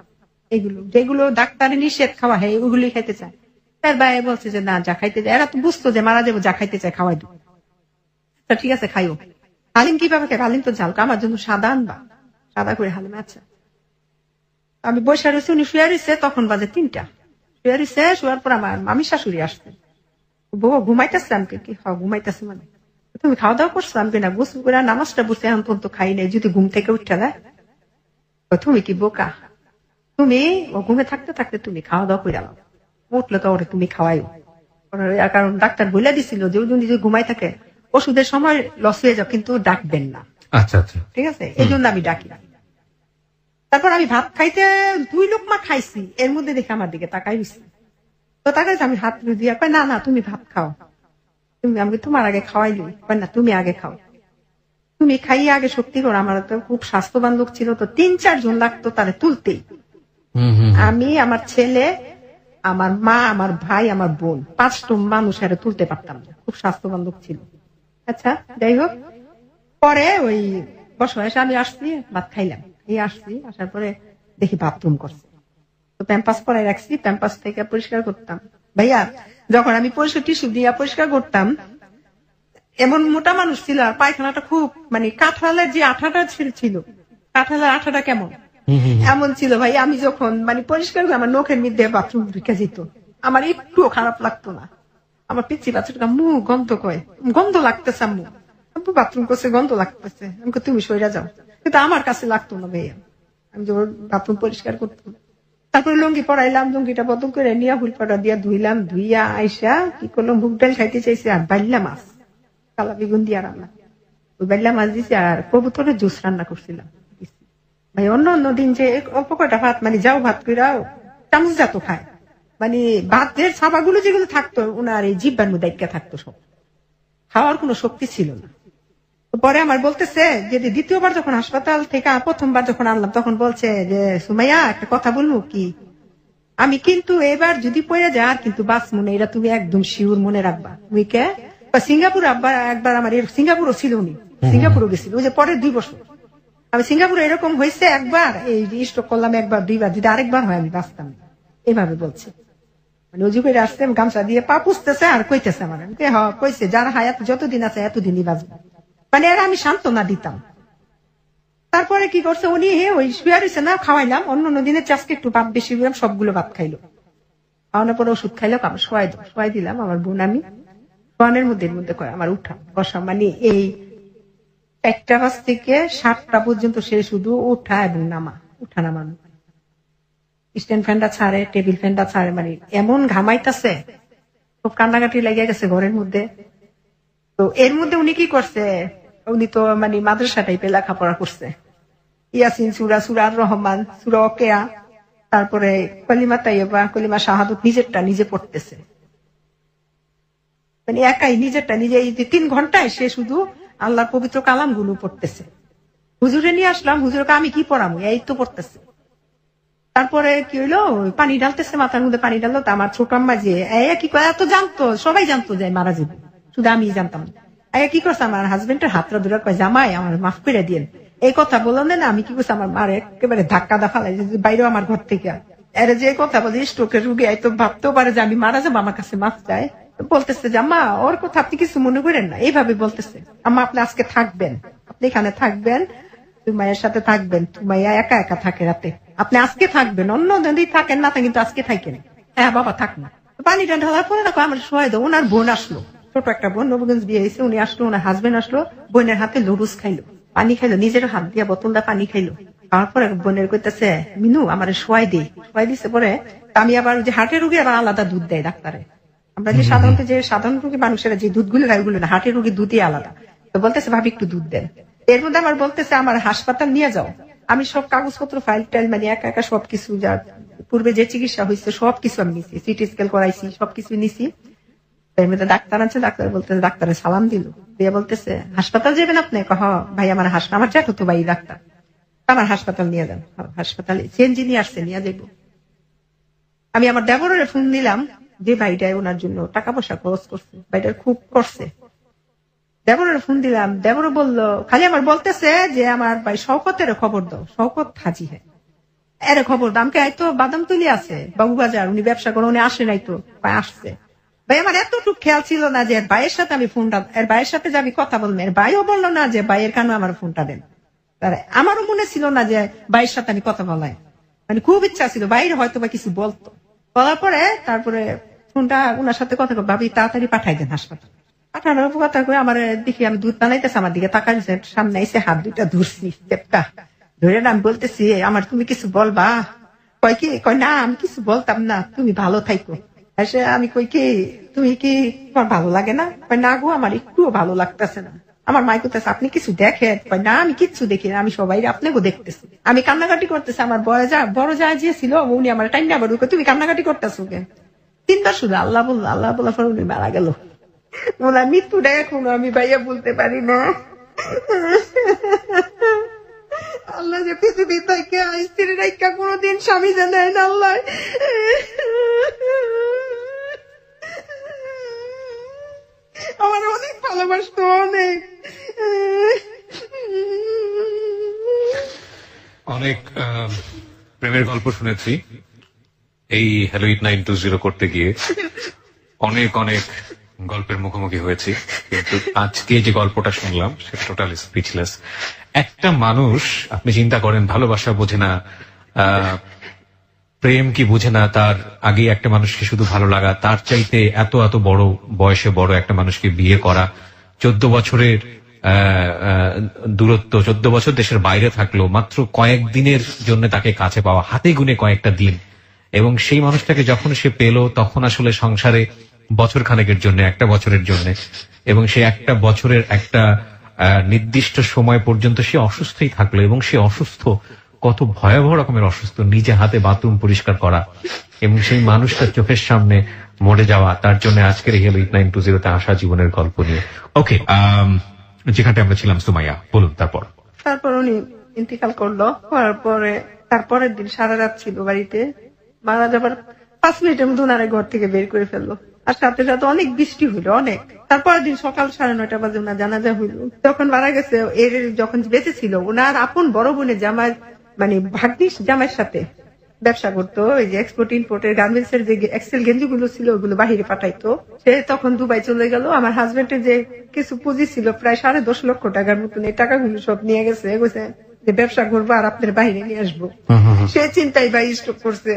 এগুলো যেগুলো ডাক্তারের নিষেধ খাওয়া, হ্যাঁ ওগুলোই খাইতে চায়। তার ভাই বলছে যে না যা খাইতে চায়, এরা তো বুঝতো যে মারা যাবো, যা খাইতে চায় খাওয়াই দেবো, ঠিক আছে খাইও। হালিম কিভাবে খাই, হালিম তো ঝাল, আমার জন্য সাদা আনবা, সাদা করে হালিম। আচ্ছা, আমি বসে রয়েছি, উনি শুয়ে রয়েছে, তখন বাজে 3টা, শুয়ে রয়েছে। শোয়ার পর আমার মামি শাশুড়ি আসছে, বউ ঘুমাইতেছে, আমি কি ঘুমাইতেছে মানে তুমি খাওয়া দাওয়া করছো, আমি না গোসল করে নামাজটা বসে এখন পর্যন্ত খাই নাই, যদি ঘুম থেকে উঠতে দেয়, তুমি কি বোকা, তুমি ঘুমে থাকতে থাকতে তুমি খাওয়া দাওয়া করে আলো, উঠলে তো ওরে তুমি খাওয়াইও, কারণ ডাক্তার বলে দিছিল যে যদি ঘুমাই থাকে ওষুধের সময় লস হয়ে যাও, কিন্তু ডাকবেন না। আচ্ছা আচ্ছা, ঠিক আছে, এই জন্য আমি ডাকি। তারপর আমি ভাত খাইতে 2 লোকমা খাইছি, এর মধ্যে দেখে আমার দিকে তাকাই দিচ্ছি, তো তাকাইছে, আমি হাত দিয়ে কয় না না তুমি ভাত খাও, তুমি আমি তোমার আগে খাওয়াই দিই, কয় না তুমি আগে খাও, তুমি খাইয়ে আগে শক্তি করো। আমার তো খুব স্বাস্থ্যবান লোক ছিল, তো 3-4 জন লাগতো তাহলে তুলতেই, আমি আমার ছেলে, আমার মা, আমার ভাই, আমার বোন, 5টা মানুষ আরে তুলতে পারতাম না, খুব স্বাস্থ্যবান লোক ছিল। আচ্ছা যাই হোক, পরে ওই বসে আমি আসছি, ভাত খাইলাম, এই আসছি, আসার পরে দেখি বাথরুম করছে, তো প্যাম্পাস পরাই রাখছি, প্যাম্পাস থেকে পরিষ্কার করতাম। ভাইয়া যখন আমি টিস্যু দিয়ে পরিষ্কার করতাম, এমন মোটা মানুষ ছিল, আর পায়খানাটা খুব মানে কাঁঠালের যে আঠাটা ছিল, কাঁঠালের আঠাটা কেমন এমন ছিল ভাই, আমি যখন মানে পরিষ্কার করে আমার নখের মধ্যে বাথরুম ঢুকে যেত, আমার একটুও খারাপ লাগতো না। আমার পিচ্ছি বাচ্চাটা মুখ গন্ধ কয়, গন্ধ লাগতেছে, আম্মু বাথরুম করছে গন্ধ লাগতেছে, আমাকে তুমি সইরা যাও, কিন্তু আমার কাছে লাগতো না ভাইয়া, আমি যখন বাথরুম পরিষ্কার করতাম। তারপরে লুঙ্গি পরাইলাম, লুঙ্গিটা বদল করে নিয়ে ফুল পাটা দিয়া ধুইলাম, ধুইয়া আইসা কি করলাম, মুগ ডাল খাইতে চাইছি আর বাইল্লা মাছ, কালা বেগুন দিয়া রান্না, ওই বাইল্লা মাছ দিছি আর কবুতরের জুস রান্না করছিলাম। ভাই অন্য দিন যে অল্প কয়টা ভাত মানে যাও ভাত কইরা চামচ জাত খায়, মানে ভাতের ছাপাগুলো যেগুলো থাকতো ওনার এই জিব্বার মধ্যে থাকতো, সব খাওয়ার কোনো শক্তি ছিল না। পরে আমার বলতেছে যে দ্বিতীয়বার যখন হাসপাতাল থেকে প্রথমবার যখন আনলাম তখন বলছে যে সুমাইয়া একটা কথা বলবো কি, আমি কিন্তু এবার যদি পড়ে যায় আর কিন্তু বাস মনে, এটা তুমি একদম শিওর মনে রাখবা। উইকে সিঙ্গাপুর আব্বার একবার আমার সিঙ্গাপুরও ছিল, উনি সিঙ্গাপুরও গেছিল ওই যে পরের 2 বছর। আমি সিঙ্গাপুরে এরকম হয়েছে একবার, এই স্ট্রোক করলাম একবার 2বার, যদি আরেকবার হয় আমি বাঁচতাম, এভাবে বলছে। মানে ওই যুগে আসছে গামছা দিয়ে পা পুষতেছে আর কইতেছে আমার, কইছে যারা হায়াত যতদিন আছে এতদিনই বাঁচবে, মানে এরা আমি সান্ত্বনা দিতাম। তারপরে কি করছে উনি, ওই শুয়ে রয়েছে না, খাওয়াইলাম, অন্য দিনের চাষকে একটু ভাত বেশি দিলাম, সবগুলো ভাত খাইলো, খাওয়ানোর পরে ওষুধ খাইলো, আমার শোয়াই দিলাম। আমার বোন আমি শোয়ানোর মধ্যে কয় আমার উঠা বসা, মানে এই 1টা বাজ থেকে 7টা পর্যন্ত সে শুধু উঠা এবং নামা, উঠা নামানো, স্ট্যান্ড ফ্যানটা ছাড়ে, টেবিল ফ্যানটা ছাড়ে, মানে এমন ঘামাইতেছে, খুব কান্নাকাটি লেগে গেছে ঘরের মধ্যে। তো এর মধ্যে উনি কি করছে, উনি তো মানে মাদ্রাসা টাইপের লেখাপড়া করছে, ইয়াসিন সূরা, সূরা আর রহমান, সূরা ওয়াকিয়া, তারপরে কলিমা তাইয়্যিবা, কলিমা শাহাদাত নিজেরটা নিজে পড়তেছে, মানে একাই নিজেরটা নিজে। এই 3 ঘন্টায় সে শুধু আল্লাহর পবিত্র কালাম গুলো পড়তেছে। হুজুরে নিয়ে আসলাম, হুজুরকে আমি কি পড়াবো, এই তো পড়তেছে। তারপরে কি হইলো, পানি ঢালতেছে, মাথার মধ্যে পানি ঢাললো, তো আমার ছোট আম্মা যে কি করে, এত জানতো, সবাই জানতো যে মারা যাবে, শুধু আমি জানতাম না। কি করছে, আমার হাজবেন্ডের হাতটা ধরে কয় জামাই আমার মাফ করে দিন, এই কথা বললাম না, আমি কি করছি আমার মার একেবারে ধাক্কা দাফালাই বাইরেও আমার ঘর থেকে, এর যে কথা বলে স্ট্রোকের রুগী তো ভাবতেও পারে যে আমি মারা যাবো, আমার কাছে মাফ চায়। বলতেছে যে আম্মা ওর কথা আপনি কিছু মনে করেন না, এইভাবে বলতেছে, আম্মা আপনি আজকে থাকবেন, আপনি এখানে থাকবেন, তুমাইয়ের সাথে থাকবেন, তুমাইয়া একা একা থাকে রাতে, আপনি আজকে থাকবেন, অন্য দিন থাকেন না, কিন্তু আজকে থাকেন। হ্যাঁ বাবা থাক না। পানিটা ঢালার পরে দেখো আমার শোয়াই দাও, ওনার বোন আসলো, ছোট একটা বোন, নবগঞ্জ বিয়ে হয়েছে, উনি আসলো, ওনার হাজবেন্ড আসলো, বোনের হাতে লুডুস খাইলো, পানি খাইলো, নিজের হাত দিয়ে বোতলটা পানি খাইলো। খাওয়ার পরে বোনের কইতেছে মিনু আমার শোয়াই দিছে। পরে আমি আবার যে হার্টের রোগী আবার আলাদা দুধ দেয় ডাক্তারে, আমরা যে সাধারণ রোগী মানুষেরা যে দুধগুলো খাই ওগুলো না, হার্টের রোগীর দুধই আলাদা। তো বলতেছে ভাবি একটু দুধ দেন। এর মধ্যে আমার বলতেছে আমার হাসপাতাল নিয়ে যাও, আমি সব কাগজপত্র ফাইল টাইল মানে একা একা সবকিছু, যা পূর্বে যে চিকিৎসা হয়েছে সবকিছু আমি নিছি, সিটি স্ক্যান করাইছি, সবকিছু নিছি। এর মধ্যে ডাক্তার আছে, ডাক্তার বলতেছে, ডাক্তারের সালাম দিল, দিয়ে বলতেছে হাসপাতাল যাবেন আপনি? ভাই আমার আমার জ্যাঠো তো ভাই ডাক্তার, আমার হাসপাতাল নিয়ে যান, হাসপাতালে সিএনজি নিয়ে আসছে, নিয়ে যাবো। আমি আমার দেবরের ফোন দিলাম, যে ভাইটাই ওনার জন্য টাকা পয়সা খরচ করছে, ভাইটার খুব করছে, দেবরের ফোন দিলাম, দেবর বললো, খালি আমার বলতেছে যে আমার ভাই শওকতের খবর দাও, শওকত হাজি হ্যাঁ এর খবর দাও, আমাকে তো বাদাম তুলি আছে বাবুবাজার, উনি ব্যবসা করে, উনি আসে নাই তো, আসছে। ভাই আমার এতটুকু খেয়াল ছিল না যে এর ভাইয়ের সাথে আমি ফোনটা, এর ভাইয়ের সাথে যে আমি কথা বলবো, এর ভাইও বললো না যে ভাইয়ের কেন আমার ফোনটা দেন, আমারও মনে ছিল না যে ভাইয়ের সাথে আমি কথা বলাই, মানে খুব ইচ্ছা ছিল বাইরে হয়তো বা কিছু বলতো। বলার পরে তারপরে ফোনটা ওনার সাথে কথা ভাবি তাড়াতাড়ি পাঠাই দেন হাসপাতাল। পাঠানোর কথা করে আমার দেখি আমি দুধ বানাইতেছে, আমার দিকে তাকাই, সামনে এসে হাত 2টা ধরছি, চেপটা ধরে না, আমি বলতেছি আমার তুমি কিছু বলবা? কয় কি, কয় না আমি কিছু বলতাম না, তুমি ভালো থাইকো। এসে আমি কই কি তুমি কি তোমার ভালো লাগে না? কয় না গো আমার একটুও ভালো লাগতেছে না। আমার মাই করতেছে আপনি কিছু দেখেন? কয় না আমি কিচ্ছু দেখি না, আমি সবাই আপনাকে দেখতেছি। আমি কান্নাকাটি করতেছি, আমার বড় যা যে ছিল উনি আমার টাইম আবার তুমি কান্নাকাটি করতেছো কেন? 3বার শুধু আল্লাহ বলার পর উনি মারা গেল। ওনার মৃত্যুটা এখনো আমি ভাইয়া বলতে পারি না। আল্লাহ যে পৃথিবী থেকে স্ত্রীর রেখা কোনোদিন স্বামী জানায় না আল্লাহ। আমার অনেক ভালোবাসতো, অনেক অনেক প্রেমের গল্প শুনেছি এই হ্যালো ইট 920 করতে গিয়ে, অনেক গল্পের মুখোমুখি হয়েছি, কিন্তু আজকে যে গল্পটা শুনলাম সেটা টোটালি স্পিচলেস। একটা মানুষ আপনি চিন্তা করেন ভালোবাসা বোঝে না, প্রেম কি বুঝে না, তার আগে একটা মানুষকে শুধু ভালো লাগা, তার চাইতে এত বড় বয়সে বড় একটা মানুষকে বিয়ে করা, 14 বছরের দূরত্ব, 14 বছর দেশের বাইরে থাকলো, মাত্র কয়েকদিনের জন্য তাকে কাছে পাওয়া, হাতে গুনে কয়েকটা দিন, এবং সেই মানুষটাকে যখন সে পেল তখন আসলে সংসারে বছর খানেকের জন্য, একটা বছরের জন্য, এবং সে একটা বছরের একটা নির্দিষ্ট সময় পর্যন্ত সে অসুস্থই থাকলো, এবং সে অসুস্থ, কত ভয়াবহ রকমের অসুস্থ, নিজে হাতে বাথরুম পরিষ্কার করা, এবং সেই মানুষটার চোখের সামনে মরে যাওয়া, তার জন্য আজকের এই 8920 তে আসা জীবনের গল্প নিয়ে। ওকে, যেখানে আমরা ছিলাম, সুমাইয়া বলুন। তারপর উনি ইন্তিকাল করলো, করার পরে তারপরের দিন সারা রাত ছিল বাড়িতে। মারা যাবার 5 মিনিটের মধ্যে ওনারা ঘর থেকে বের করে ফেললো, আর সাথে সাথে অনেক বৃষ্টি হইলো, অনেক। তারপরের দিন সকাল 9:30 বাজে ওনার জানাজা হইলো। যখন মারা গেছে, এর যখন বেঁচে ছিল, ওনার আপন বড় বোনের জামাই, মানে ভাগ্নিস জামাইয়ের সাথে ব্যবসা করতো। ওই যে এক্সপোর্ট ইম্পোর্টের গার্মেন্টস এর যে এক্সেল গেঞ্জি গুলো ছিল, ওগুলো বাহিরে পাঠাইতো। সে তখন দুবাই চলে গেল। আমার হাজবেন্ডের যে কিছু পুঁজি ছিল, প্রায় 10.5 লক্ষ টাকার মতন, এই টাকাগুলো সব নিয়ে গেছে, যে ব্যবসা করবো আর আপনার বাইরে নিয়ে আসবো। সে চিন্তায় ভাই স্টপ করছে।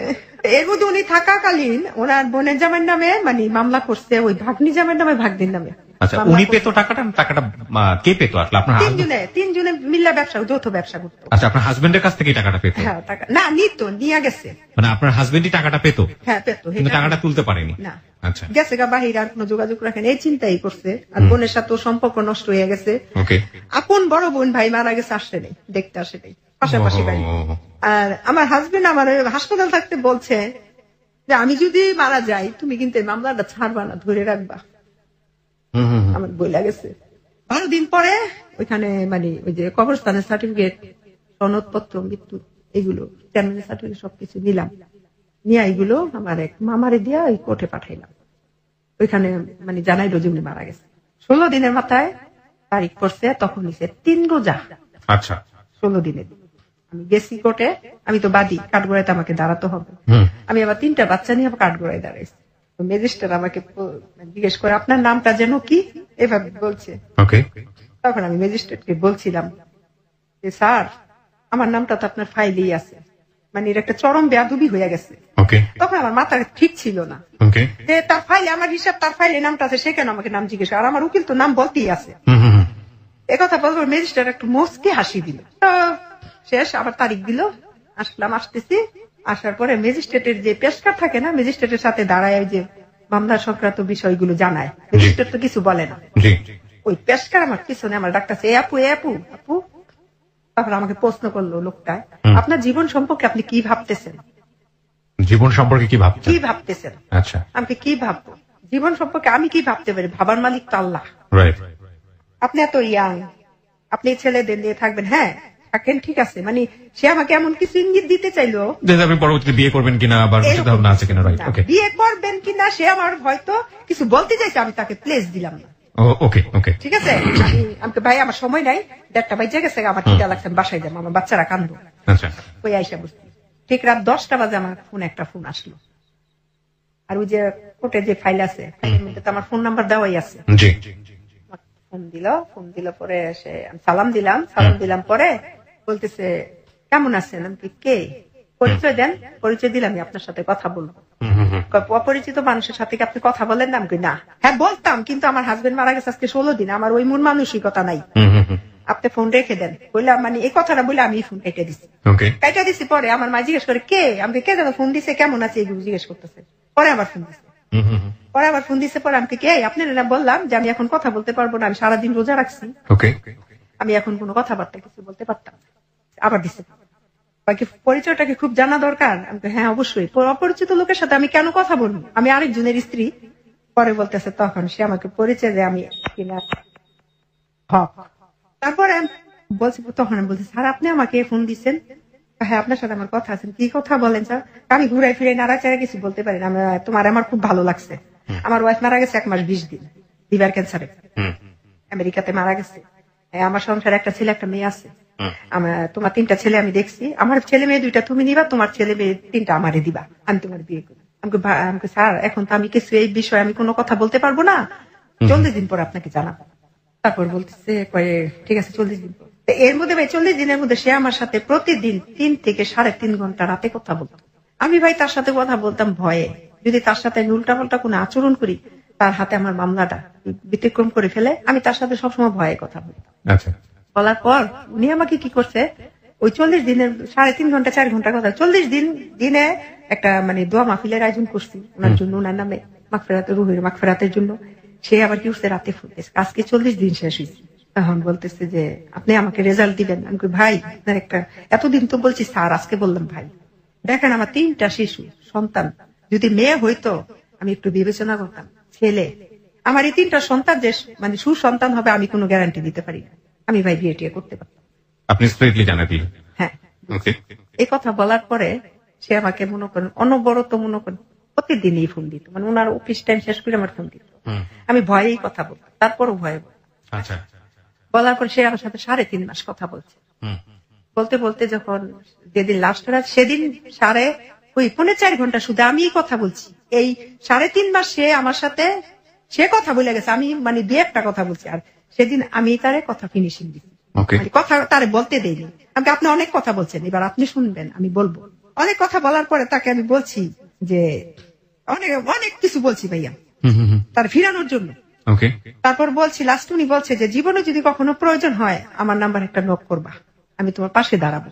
এর মধ্যে উনি থাকাকালীন ওনার বোনের জামাইয়ের নামে মানে মামলা করছে, ওই ভাগ্নি জামাইয়ের নামে ভাগ্নির নামে। আচ্ছা, উনি পেতো টাকাটা কে পেতো আসলে? আপনার তিনজনে মিল্লা ব্যবসা, যৌথ ব্যবসা করতো। আচ্ছা, আপনার হাজবেন্ডের কাছ থেকে টাকাটা পেতো? হ্যাঁ, টাকা না নিত, নিয়ে গেছে। মানে আপনার হাজবেন্ডই টাকাটা পেতো? হ্যাঁ, পেতো, কিন্তু টাকাটা তুলতে পারেনি। না, আচ্ছা, গেছে গা বাহিরে, আর কোনো যোগাযোগ রাখেন, এই চিন্তাই করছে। আর বোনের সাথে সম্পর্ক নষ্ট হয়ে গেছে। আপন বড় বোন ভাই মারা গেছে, আসছে নেই, দেখতে আসে নেই, পাশাপাশি বাড়ি। আর আমার হাজবেন্ড আমার হাসপাতাল থাকতে বলছে যে আমি যদি মারা যাই, তুমি কিন্তু মামলাটা ছাড়বা না, ধরে রাখবা। আমার বইলা গেছে। 12 দিন পরে ওইখানে মানে ওই যে কবরস্থানের সার্টিফিকেট, সনদপত্র, মৃত্যু, এগুলো চেয়ারম্যানের সার্টিফিকেট সবকিছু নিলাম, নিয়ে এগুলো আমার এক মামারে দিয়া ওই কোর্টে পাঠাইলাম। ওইখানে মানে জানাইলো যে উনি মারা গেছে। 16 দিনের মাথায় তারিখ পড়ছে, তখন নিছে 3 রোজা। আচ্ছা, 16 দিনের। আমি গেছি কোর্টে, আমি তো বাদী, কাঠগড়াইতে আমাকে দাঁড়াতে হবে। আমি আবার 3টা বাচ্চা নিয়ে কাঠগড়ায় দাঁড়াইছি। ম্যাজিস্ট্রেট আমাকে জিজ্ঞেস করে আপনার নামটা যেন কি, এভাবে বলছে। তখন আমি ম্যাজিস্ট্রেটকে বলছিলাম যে স্যার, আমার নামটা তো আপনার ফাইলেই আছে, মানে এর একটা চরম বেয়াদবি হয়ে গেছে। তখন আমার মাথা ঠিক ছিল না যে তার ফাইলে আমার হিসাব, তার ফাইলে নামটা আছে, সে কেন আমাকে নাম জিজ্ঞেস, আর আমার উকিল তো নাম বলতেই আছে। একথা বলবো, ম্যাজিস্ট্রেট একটু মুচকি হাসি দিল। তো শেষ, আবার তারিখ দিল, আসলাম, আসতেছি। আসার পরে ম্যাজিস্ট্রেটের যে পেশকার থাকে না, ম্যাজিস্ট্রেটের সাথে দাঁড়ায় যে মামলা সংক্রান্ত বিষয়গুলো জানায়, ম্যাজিস্ট্রেট তো কিছু বলে না। ওই পেশকার আমার পিছনে আমার ডাক্তারছে, আপু আপু আপু। তখন আমাকে প্রশ্ন করলো লোকটা, আপনার জীবন সম্পর্কে আপনি কি ভাবতেছেন? জীবন সম্পর্কে কি ভাবতেছেন? আচ্ছা, আমি কি ভাববো? জীবন সম্পর্কে আমি কি ভাবতে পারি? ভাবার মালিক তো আল্লাহ। আপনি এত ইয়াং, আপনি ছেলেদের নিয়ে থাকবেন, হ্যাঁ থাকেন, ঠিক আছে। মানে সে আমাকে এমন কিছু ইঙ্গিত দিতে চাইলো যে আপনি পরবর্তীতে বিয়ে করবেন কিনা, বা ভাবনা আছে কিনা। বিয়ে করবেন কিনা সে আমার হয়তো কিছু বলতে চাইছে, আমি তাকে প্লেস দিলাম না। ঠিক আছে, আমি ভাই আমার সময় নাই, 1:30 বাজে গেছে, আমার খিদা লাগছে, আমি বাসায় যাবো, আমার বাচ্চারা কান্দো। ওই আইসা বুঝছি, ঠিক রাত 10টা বাজে আমার একটা ফোন আসলো। আর ওই যে কোর্টে যে ফাইল আছে, ফাইলের মধ্যে তো আমার ফোন নাম্বার দেওয়াই আছে। ফোন দিল পরে সে সালাম দিলাম পরে বলতেছে কেমন আছেন? আমি কে? পরিচয় দেন। পরিচয় দিলাম, আমি আপনার সাথে কথা বলবো। অপরিচিত মানুষের সাথে কি আপনি কথা বলেন না? আমি না, হ্যাঁ বলতাম, কিন্তু আমার হাজবেন্ড মারা গেছে আজকে 16 দিন, আমার ওই মন মানসিকতা নাই, আপনি ফোন রেখে দেন। বললাম, মানে এই কথাটা বলে আমি ফোন কেটে দিছি। পরে আমার মা জিজ্ঞেস করে কে? আমি কে যেন ফোন দিছে, কেমন আছে, এগুলো জিজ্ঞেস করতেছে। পরে আবার ফোন দিছে। পরে আমি কে? আপনার বললাম যে আমি এখন কথা বলতে পারবো না, আমি সারাদিন রোজা রাখছি, আমি এখন কোনো কথাবার্তা কিছু বলতে পারতাম। আবার দিছে, পরিচয়টাকে খুব জানা দরকার। আমি হ্যাঁ অবশ্যই, অপরিচিত লোকের সাথে আমি কেন কথা বলবো, আমি আরেকজনের স্ত্রী। পরে বলতেছে, তখন সে আমাকে পরিচয় দেয় আমি কিনা হক। তারপরে বলছি, তখন আমি বলছি, স্যার আপনি আমাকে ফোন দিচ্ছেন? হ্যাঁ, আপনার সাথে আমার কথা আছে। কি কথা বলেন স্যার? আমি ঘুরাই ফিরে নাড়াচাড়া কিছু বলতে পারি না। আমার খুব ভালো লাগছে, আমার ওয়াইফ মারা গেছে 1 মাস 20 দিন লিভার ক্যান্সারে, আমেরিকাতে মারা গেছে। আমার সংসারে একটা ছেলে একটা মেয়ে আছে। তোমার 3টা ছেলে আমি দেখছি, আমার ছেলে মেয়ে 2টা তুমি নিবা, তোমার ছেলে মেয়ে 3টা আমারে দিবা, আমি তোমার বিয়ে করি। আমাকে স্যার এখন তো আমি কিছু এই বিষয়ে আমি কোনো কথা বলতে পারবো না, 40 দিন পর আপনাকে জানাবো। তারপর বলতেছে ঠিক আছে 40 দিন পর। এর মধ্যে ভাই 40 দিনের মধ্যে সে আমার সাথে প্রতিদিন 3 থেকে 3.5 ঘন্টা রাতে কথা বলতো। আমি ভাই তার সাথে কথা বলতাম ভয়ে, যদি তার সাথে উল্টাপাল্টা কোনো আচরণ করি, তার হাতে আমার মামলাটা ব্যতিক্রম করে ফেলে। আমি তার সাথে সবসময় ভয়ে কথা বলতাম। বলার পর উনি আমাকে কি করছে, ওই 40 দিনের 3.5 ঘন্টা 4 ঘন্টা কথা 40 দিনে একটা মানে দোয়া মাহফিলের আয়োজন করছি ওনার জন্য, ওনার নামে মাগফিরাতের রুহের মাগফিরাতের জন্য। সে আবার কি উঠছে রাতে ফুটেছে, আজকে 40 দিন শেষ হয়েছে। তখন বলতেছে যে আপনি আমাকে রেজাল্ট দিবেন। আমি কই ভাই আপনার একটা, এতদিন তো বলছি স্যার, আজকে বললাম ভাই দেখেন আমার 3টা শিশু সন্তান, যদি মেয়ে হইতো আমি একটু বিবেচনা করতাম, ছেলে আমার এই 3টা সন্তান যে মানে সুসন্তান হবে আমি কোনো গ্যারান্টি দিতে পারি না। আমি ভাই বিয়ে টিয়ে করতে পারতাম। আপনি স্ট্রেটলি জানাই দিলেন? হ্যাঁ। এই কথা বলার পরে সে আমাকে মনে করেন অনবরত মনে করেন প্রতিদিনই ফোন দিত, মানে ওনার অফিস টাইম শেষ করে আমার ফোন দিত। আমি ভয়েই কথা বলতাম, তারপরও ভয়ে বলার পর সে আমার সাথে 3.5 মাস কথা বলছে। বলতে বলতে যখন যেদিন লাস্ট রাত, সেদিন 4.5 ঘন্টা শুধু আমি কথা বলছি। এই 3.5 মাস সে আমার সাথে সে কথা বলে গেছে, আমি মানে 2-1টা কথা বলছি। আর সেদিন আমি তারে কথা ফিনিশিং দিচ্ছি, কথা তারে বলতে দেইনি। আমাকে আপনি অনেক কথা বলছেন, এবার আপনি শুনবেন, আমি বলবো। অনেক কথা বলার পরে তাকে আমি বলছি যে অনেক অনেক কিছু বলছি ভাইয়া তার ফিরানোর জন্য। তারপর বলছি, লাস্ট উনি বলছে যে জীবনে যদি কখনো প্রয়োজন হয় আমার নাম্বার একটা নক করবা, আমি তোমার পাশে দাঁড়াবো।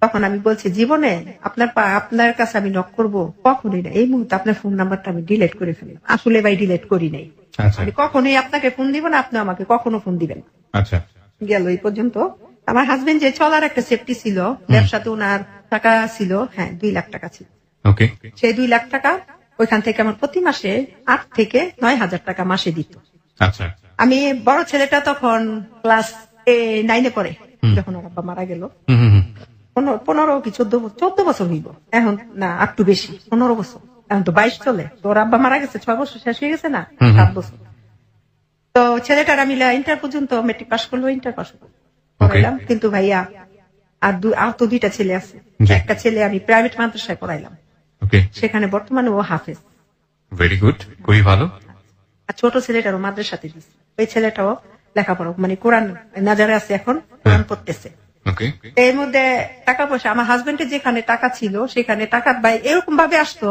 তখন আমি বলছি জীবনে আপনার কাছে আমি নক করবো কখনোই না, এই মুহূর্তে আপনার ফোন নাম্বারটা আমি ডিলিট করে ফেলি। আসলে ভাই ডিলিট করি নাই, আমি কখনোই আপনাকে ফোন দিব না, আপনি আমাকে কখনো ফোন দিবেন। গেল এই পর্যন্ত। আমার হাজবেন্ড যে চলার একটা সেফটি ছিল, ব্যবসাতে ওনার টাকা ছিল, হ্যাঁ 2 লাখ টাকা ছিল। সেই 2 লাখ টাকা ওইখান থেকে আমার প্রতি মাসে 8 থেকে 9,000 টাকা মাসে দিত। আমি বড় ছেলেটা তখন ক্লাস 9-এ পড়ে, যখন ওর আব্বা মারা গেল। 15 কি 14 বছর হইব এখন, না একটু বেশি, 15 বছর। এখন তো 22 চলে, তোর আব্বা মারা গেছে 6 বছর শেষ হয়ে গেছে না, 7 বছর। তো ছেলেটারা মিলে ইন্টার পর্যন্ত মেট্রিক পাস করলো, ইন্টার পাস করাইলাম। কিন্তু ভাইয়া আর তো 2টা ছেলে আছে। একটা ছেলে আমি প্রাইভেট মাদ্রাসায় পড়াইলাম, সেখানে বর্তমানে ও হাফেজ। ভেরি গুড, খুবই ভালো। আর ছোট ছেলেটারও মাদ্রাসাতে দিচ্ছে, ওই ছেলেটাও লেখাপড়া মানে কোরআন নাজারে আছে, এখন কোরআন পড়তেছে। এর মধ্যে টাকা পয়সা আমার হাজবেন্ডের যেখানে টাকা ছিল সেখানে টাকা এরকম ভাবে আসতো,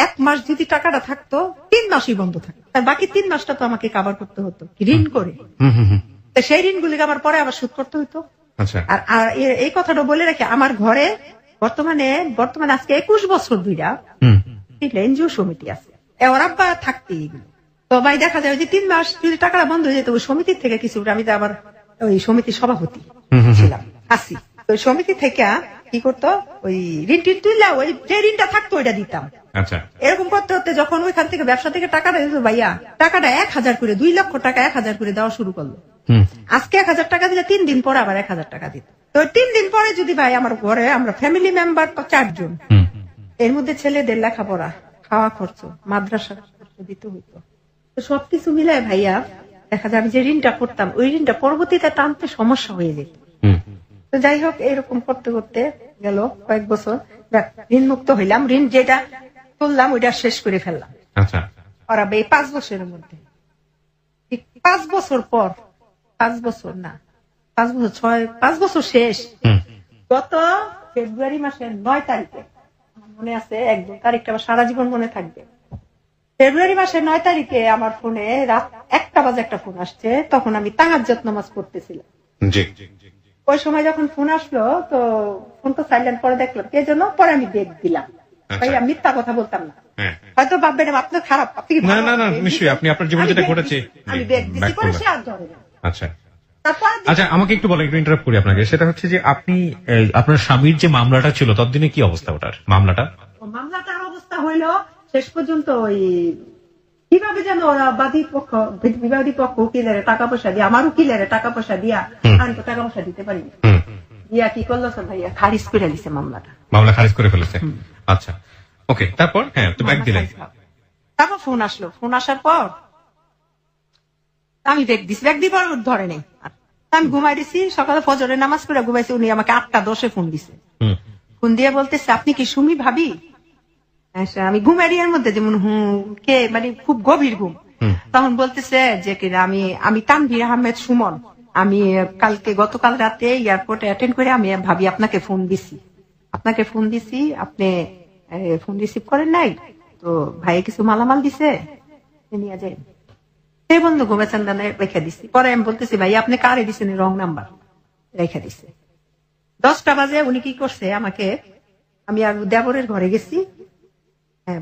1 মাস যদি টাকাটা থাকতো 3 মাসই বন্ধ থাকতো, আর বাকি 3 মাসটা তো আমাকে কাভার করতে হতো ঋণ করে। সেই ঋণগুলিকে আমার পরে আবার শোধ করতে হতো। আর এই কথাটা বলে রাখি, আমার ঘরে বর্তমানে আজকে 21 বছর ধরে এনজিও সমিতি আছে, ওর আব্বা থাকতে এগুলো। তো ভাই দেখা যায় যে 3 মাস যদি টাকাটা বন্ধ হয়ে যেত, ওই সমিতির থেকে কিছু, আমি তো আবার ওই সমিতির সভাপতি ছিলাম, আসি। তো ওই সমিতি থেকে কি করতো, ওই ঋণ তুললে ওই যে ঋণটা থাকতো ওইটা দিতাম। এরকম করতে হতে যখন ওইখান থেকে ব্যবসা থেকে টাকাটা দিত ভাইয়া, টাকাটা 1000 করে, 2 লক্ষ টাকা 1000 করে দেওয়া শুরু করলো। আজকে 1000 টাকা দিলে 3 দিন পরে আবার 1000 টাকা দিত। তো 3 দিন পরে যদি ভাই আমার ঘরে আমরা ফ্যামিলি মেম্বার তো 4 জন, এর মধ্যে ছেলেদের লেখাপড়া, খাওয়া খরচ, মাদ্রাসা দিতে হইতো। তো সবকিছু মিলায় ভাইয়া দেখা যায় আমি যে ঋণটা করতাম ওই ঋণটা পরবর্তীতে টানতে সমস্যা হয়ে যেত। তো যাই হোক এরকম করতে করতে গেল কয়েক বছর, ঋণ মুক্ত হইলাম, ঋণ যেটা তুললাম ওইটা শেষ করে ফেললাম। ওরা এই 5 বছরের মধ্যে, 5 বছর পর, 5 বছর না 5 বছর 5 বছর শেষ, গত ফেব্রুয়ারি মাসের 9 তারিখে, মনে আছে একদম তারিখটা আমার সারা জীবন মনে থাকবে। ফেব্রুয়ারি মাসের 9 তারিখে আমার ফোনে রাত 1টা বাজে একটা ফোন আসছে, তখন আমি তাহাজ্জুদ নামাজ পড়তেছিলাম। ওই সময় যখন ফোন আসলো তো ফোন তো সাইলেন্ট করে দেখলাম কে জন্য, পরে আমি বেগ দিলাম। ভাই আমি মিথ্যা কথা বলতাম না, হয়তো ভাববেন আপনার খারাপ, না নিশ্চয়ই আপনি আপনার জীবনে যেটা ঘটেছে আমি বেগ দিছি, পরে সে আর ধরে না। আচ্ছা আমাকে একটু বলেন, একটু ইন্টারাপ্ট করি আপনাকে। সেটা হচ্ছে যে আপনি আপনার স্বামীর যে মামলাটা ছিল ততদিনে কি অবস্থা, ওটার মামলাটার অবস্থা হইলো শেষ পর্যন্ত ওই কিভাবে যেন ওরা বিবাদী পক্ষ উকিলের টাকা পয়সা দিয়ে, আমার উকিলের টাকা পয়সা দিয়া, আমি তো টাকা পয়সা দিতে পারিনি, দিয়া কি করলো ভাইয়া খারিজ করে দিছে মামলা খারিজ করে ফেলেছে। আচ্ছা ওকে, তারপর হ্যাঁ তো ব্যাগ দিলেন, তারপর ফোন আসলো, ফোন আসার পর আমি ব্যাগ দিছি, ব্যাগ দিবার ধরে নেই, আমি ঘুমাই দিছি। সকালে ফজরের নামাজ পড়ে ঘুমাইছি, উনি আমাকে 8:10 ফোন দিছে। ফোন দিয়ে বলতেছে আপনি কি সুমি ভাবি? আমি ঘুমাই এর মধ্যে যেমন কে মানে খুব গভীর ঘুম। তখন বলতেছে যে কিনা আমি তানভীর আহমেদ সুমন, আমি গতকাল রাতে এয়ারপোর্টে অ্যাটেন্ড করে আমি ভাবি আপনাকে ফোন দিছি, আপনি ফোন রিসিভ করেন নাই, তো ভাই কিছু মালামাল দিছে নিয়ে যায়। সেই বন্ধু ঘুমেচান রেখে দিছি। পরে আমি বলতেছি ভাই আপনি কারে দিচ্ছেন, রং নাম্বার রেখে দিছে। 10টা বাজে উনি কি করছে আমাকে, আমি আর দেবরের ঘরে গেছি,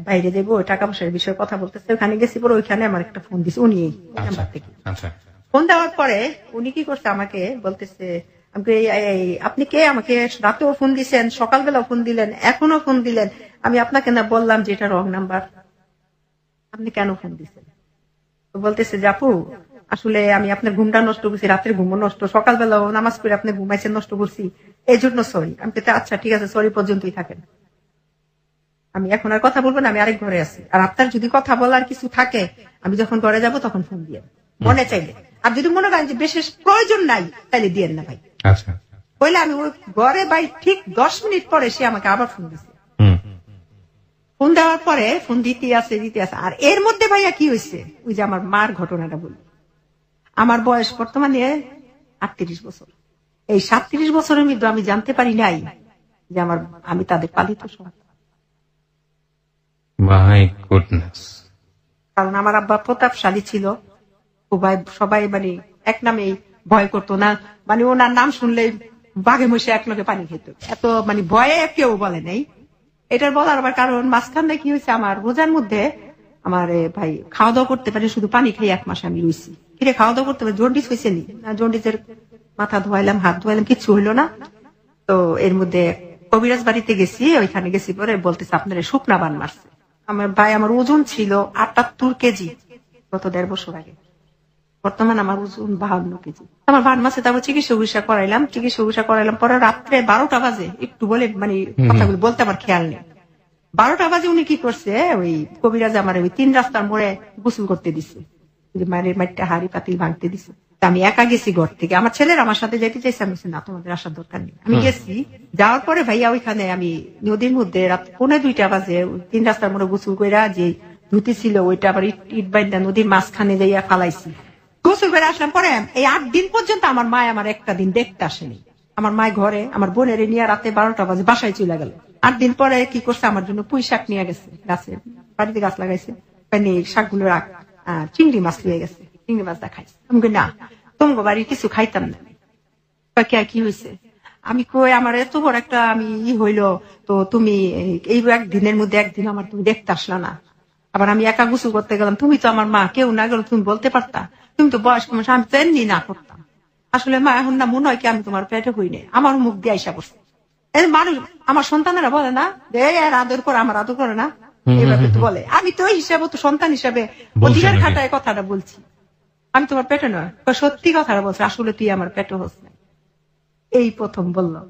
বাইরে যাবো টাকা পয়সার বিষয়ে কথা বলতেছে, ওখানে গেছি পরে ওইখানে আমার একটা ফোন দিছে উনি নাম্বার থেকে। ফোন দেওয়ার পরে উনি কি করছে আমাকে বলতেছে, আপনি কে, আমাকে রাতেও ফোন দিচ্ছেন, সকালবেলাও ফোন দিলেন, এখনো ফোন দিলেন, আমি আপনাকে না বললাম যে এটা রং নাম্বার, আপনি কেন ফোন দিচ্ছেন? তো বলতেছে যে আপু আসলে আমি আপনার ঘুমটা নষ্ট করছি, রাতের ঘুমও নষ্ট, সকালবেলাও নামাজ পড়ে আপনি ঘুমাইছেন নষ্ট করছি, এই জন্য সরি। আমি বলতে আচ্ছা ঠিক আছে, সরি পর্যন্তই থাকেন, আমি এখন আর কথা বলবো না, আমি আরেক ঘরে আছি, আর আপনার যদি কথা বলার কিছু থাকে আমি যখন ঘরে যাব তখন ফোন দিয়ে মনে চাইলে, আর যদি মনে করেন যে বিশেষ প্রয়োজন নাই তাহলে দিয়েন না ভাই। বললে আমি ওই ঘরে ভাই ঠিক 10 মিনিট পরে সে আমাকে আবার ফোন দিছে। ফোন দেওয়ার পরে ফোন দিতে আছে। আর এর মধ্যে ভাইয়া কি হয়েছে, ওই যে আমার মার ঘটনাটা বলি। আমার বয়স বর্তমানে 38 বছর। এই 37 বছরের মধ্যে আমি জানতে পারি নাই যে আমি তাদের পালিত সন্তান। কারণ আমার আব্বা প্রতাপশালী ছিল, সবাই মানে এক নামে ভয় করতো না, মানে ওনার নাম শুনলে বাঘে মশে এক লগে পানি খেত, এত মানে ভয়ে কেউ বলে নাই। এটার বলার আবার কারণ মাঝখানে কি হয়েছে, আমার রোজার মধ্যে আমার ভাই খাওয়া দাওয়া করতে পারি, শুধু পানি খেয়ে 1 মাস আমি রয়েছি। ফিরে খাওয়া দাওয়া করতে পারি, জন্ডিস হয়েছে নি, জন্ডিসের মাথা ধোয়াইলাম, হাত ধোয়াইলাম, কিছু হইলো না। তো এর মধ্যে কবিরাজ বাড়িতে গেছি, ওইখানে গেছি পরে বলতেছে আপনার শুকনা বান মারছে। আমার ভাই আমার ওজন ছিল 78 কেজি গত 1.5 বছর আগে, বর্তমান আমার ওজন 52 কেজি। আমার বান মাসে তারপর চিকিৎসা করাইলাম পরে রাত্রে 12টা বাজে, একটু বলে মানে কথাগুলো বলতে আমার খেয়াল নেই, 12টা বাজে উনি কি করছে, ওই কবিরাজ আমার ওই 3 রাস্তার মোড়ে গোসল করতে দিচ্ছে, মায়ের মাটিটা হাড়ি পাতিল ভাঙতে দিচ্ছে। আমি একা গেছি ঘর থেকে, আমার ছেলের আমার সাথে যেতে চাইছে, আমি না তোমাদের আসার দরকার নেই। আমি গেছি, যাওয়ার পরে ভাইয়া ওইখানে আমি নদীর মধ্যে রাত 1:45 বাজে 3 রাস্তার মোড়ে গোসল কইরা যে ধুতি ছিল ওইটা আবার ইট বাইন্দা নদীর মাঝখানে যাইয়া ফালাইছি। গোসল করে আসলাম পরে এই 8 দিন পর্যন্ত আমার মা আমার একটা দিন দেখতে আসেনি। আমার মায় ঘরে আমার বোনের নিয়ে রাতে 12টা বাজে বাসায় চলে গেল। 8 দিন পরে কি করছে, আমার জন্য পুঁই শাক নিয়ে গেছে, গাছে বাড়িতে গাছ লাগাইছে, শাকগুলো রাখ, চিংড়ি মাছ লিয়ে গেছে, চিংড়ি মাছ দেখাইছে। আমি না তোমার বাড়ির কিছু খাইতাম না। কি হয়েছে, আমি কই আমার এত বড় একটা আমি হইলো, তো তুমি এই একদিনের মধ্যে একদিন আমার তুমি দেখতে আসলা না, আবার আমি একা গোসল করতে গেলাম, তুমি তো আমার মা, কেউ না গেল তুমি বলতে পারতা, তুমি তো বয়স্ক মানুষ, আমি তো এমনি না করতাম। আসলে মা এখন না মনে হয় কি আমি তোমার পেটে হই নাই, আমার মুখ দিয়ে আইসা করছে। মানুষ আমার সন্তানেরা বলে না যে এর আদর করে, আমার আদর করে না, এইভাবে তো বলে। আমি তো ওই হিসাবে তো সন্তান হিসাবে অধিকার খাটায় কথাটা বলছি, আমি তোমার পেটে নয়, সত্যি কথাটা বলছে, আসলে তুই আমার পেটে হস না। এই প্রথম বললো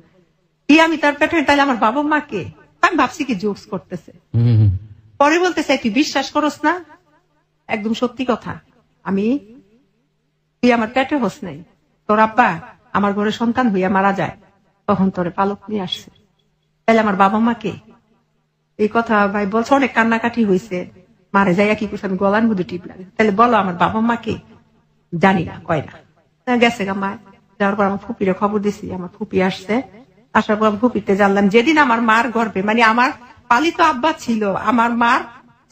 কি আমি তার পেটে, তাহলে আমার বাবা মাকে, আমি ভাবছি কি জোকস করতেছে। পরে বলতেছে তুই বিশ্বাস করস না, একদম সত্যি কথা, তুই আমার পেটে হস নাই, তোর আব্বা আমার ঘরে সন্তান হইয়া মারা যায়, তখন তোরে পালক নিয়ে আসছে, তাহলে আমার বাবা মাকে। এই কথা ভাই বলছে, অনেক কান্নাকাটি হয়েছে, মারে যাইয়া কি করছে, আমি গলার মধ্যে টিপ লাগে, তাহলে বলো আমার বাবা মাকে, জানি না, কয় না। গেছে গা মা, যাওয়ার পর আমার ফুপিরে খবর দিছি, আমার ফুপি আসছে, আসার পর ফুপিতে জানলাম যেদিন আমার মার গর্ভে, মানে আমার পালিত আব্বা ছিল আমার মার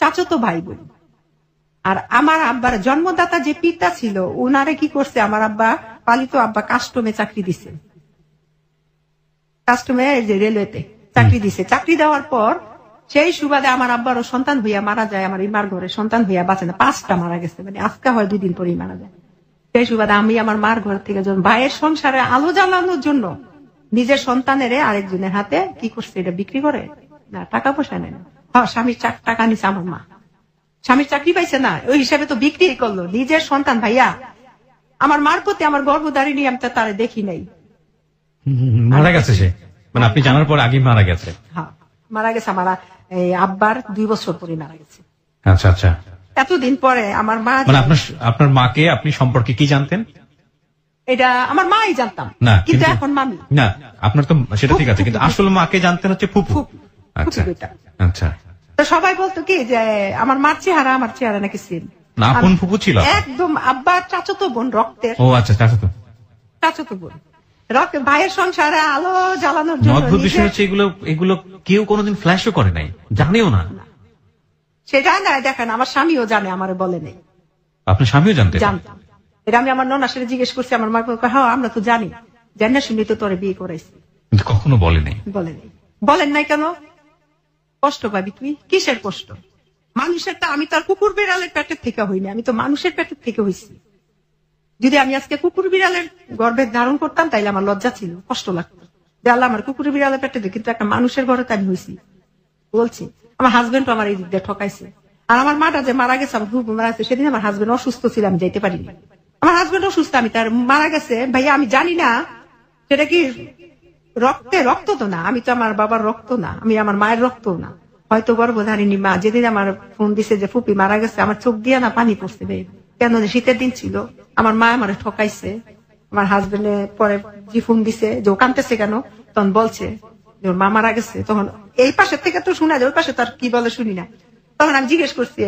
চাচাতো ভাই বোন, আর আমার আব্বার জন্মদাতা যে পিতা ছিল উনারে কি করছে, আমার আব্বা পালিত আব্বা কাস্টমে চাকরি দিছে, কাস্টমে যে রেলওয়েতে চাকরি দিছে। চাকরি দেওয়ার পর সেই সুবাদে আমার আব্বারও সন্তান হইয়া মারা যায়, আমার ইমার ঘরে সন্তান হইয়া বাঁচে না, 5টা মারা গেছে, মানে আজকে হয় 2 দিন পরেই মারা যায়। সেই সুবাদে আমি আমার মার ঘর থেকে যখন ভাইয়ের সংসারে আলো জ্বালানোর জন্য নিজের সন্তানের আরেকজনের হাতে কি করছে, এটা বিক্রি করে না, টাকা পয়সা নেয় না, স্বামীর টাকা নিছে আমার মা, স্বামীর চাকরি পাইছে না, ওই হিসাবে তো বিক্রি করলো নিজের সন্তান। ভাইয়া আমার মার প্রতি আমার গর্ভধারিণী আমি তো তারে দেখি নাই, মারা গেছে সে, মানে আপনি জানার পর আগে মারা গেছে। হ্যাঁ মারা গেছে, আমার আব্বার 2 বছর পরে মারা গেছে। আচ্ছা আচ্ছা, এতদিন পরে আমার মা, মানে আপনার মাকে আপনি সম্পর্কে কি জানতেন? এটা আমার মাই জানতাম না, কিন্তু এখন মামি না, আপনার তো সেটা ঠিক আছে, কিন্তু আসল মাকে জানতেন হচ্ছে ফুফু। আচ্ছা আচ্ছা, তো সবাই বলতো কি যে আমার মার চেহারা আমার চেহারা নাকি সেম না, আপন ফুফু ছিল একদম, আব্বার চাচাতো বোন রক্তের। ও আচ্ছা, চাচাতো বোন ভাইয়ের সংসারে আলো জ্বালানোর জন্য। অদ্ভুত বিষয় হচ্ছে এগুলো কেউ কোনোদিন ফ্ল্যাশও করে নাই, জানেও না, সেটা না দেখেন আমার স্বামীও জানে, আমার বলে নাই। আপনার স্বামীও জানতেন? জানতাম, এটা আমি আমার ননার সাথে জিজ্ঞেস করছি, আমার মা হ্যাঁ আমরা তো জানি, জানি না শুনি তো তোরে বিয়ে করাইছি। কখনো বলেনি? বলেন নাই কেন? কষ্ট পাবি তুই, কিসের কষ্ট? মানুষের তো, আমি তো আর কুকুর বিড়ালের পেটের থেকে হইনি, আমি তো মানুষের পেটের থেকে হইছি। যদি আমি আজকে কুকুর বিড়ালের গর্ভে ধারণ করতাম তাইলে আমার লজ্জা ছিল, কষ্ট লাগতো যে আল্লাহ আমার কুকুর বিড়ালের পেটে দিয়ে, কিন্তু একটা মানুষের ঘরে তো আমি হয়েছি। বলছি আমার হাজবেন্ড আমার এই দিক দিয়ে ঠকাইছে। আর আমার মাটা যে মারা গেছে, আমার ফুপু মারা গেছে, সেদিন আমার হাজবেন্ড অসুস্থ ছিল, আমি যাইতে পারিনি। আমার হাজবেন্ড অসুস্থ, আমি তার মারা গেছে ভাইয়া, আমি জানি না সেটা কি রক্ত তো না, আমি তো আমার বাবার রক্ত না, আমি আমার মায়ের রক্ত না, হয়তো গর্ভধারিণী মা। যেদিন আমার ফোন দিছে যে ফুপি মারা গেছে, আমার চোখ দিয়ে না পানি পড়ছে। কেন? শীতের দিন ছিল, আমার মা আমার ঠকাইছে। আমার হাজবেন্ড পরে যে ফোন দিছে যে ও কাঁদতেছে কেন, তখন বলছে যে ওর মা মারা গেছে। তখন এই পাশের থেকে তো শোনা যায়, ওই পাশে তার কি বলে শুনি না। তখন আমি জিজ্ঞেস করছি,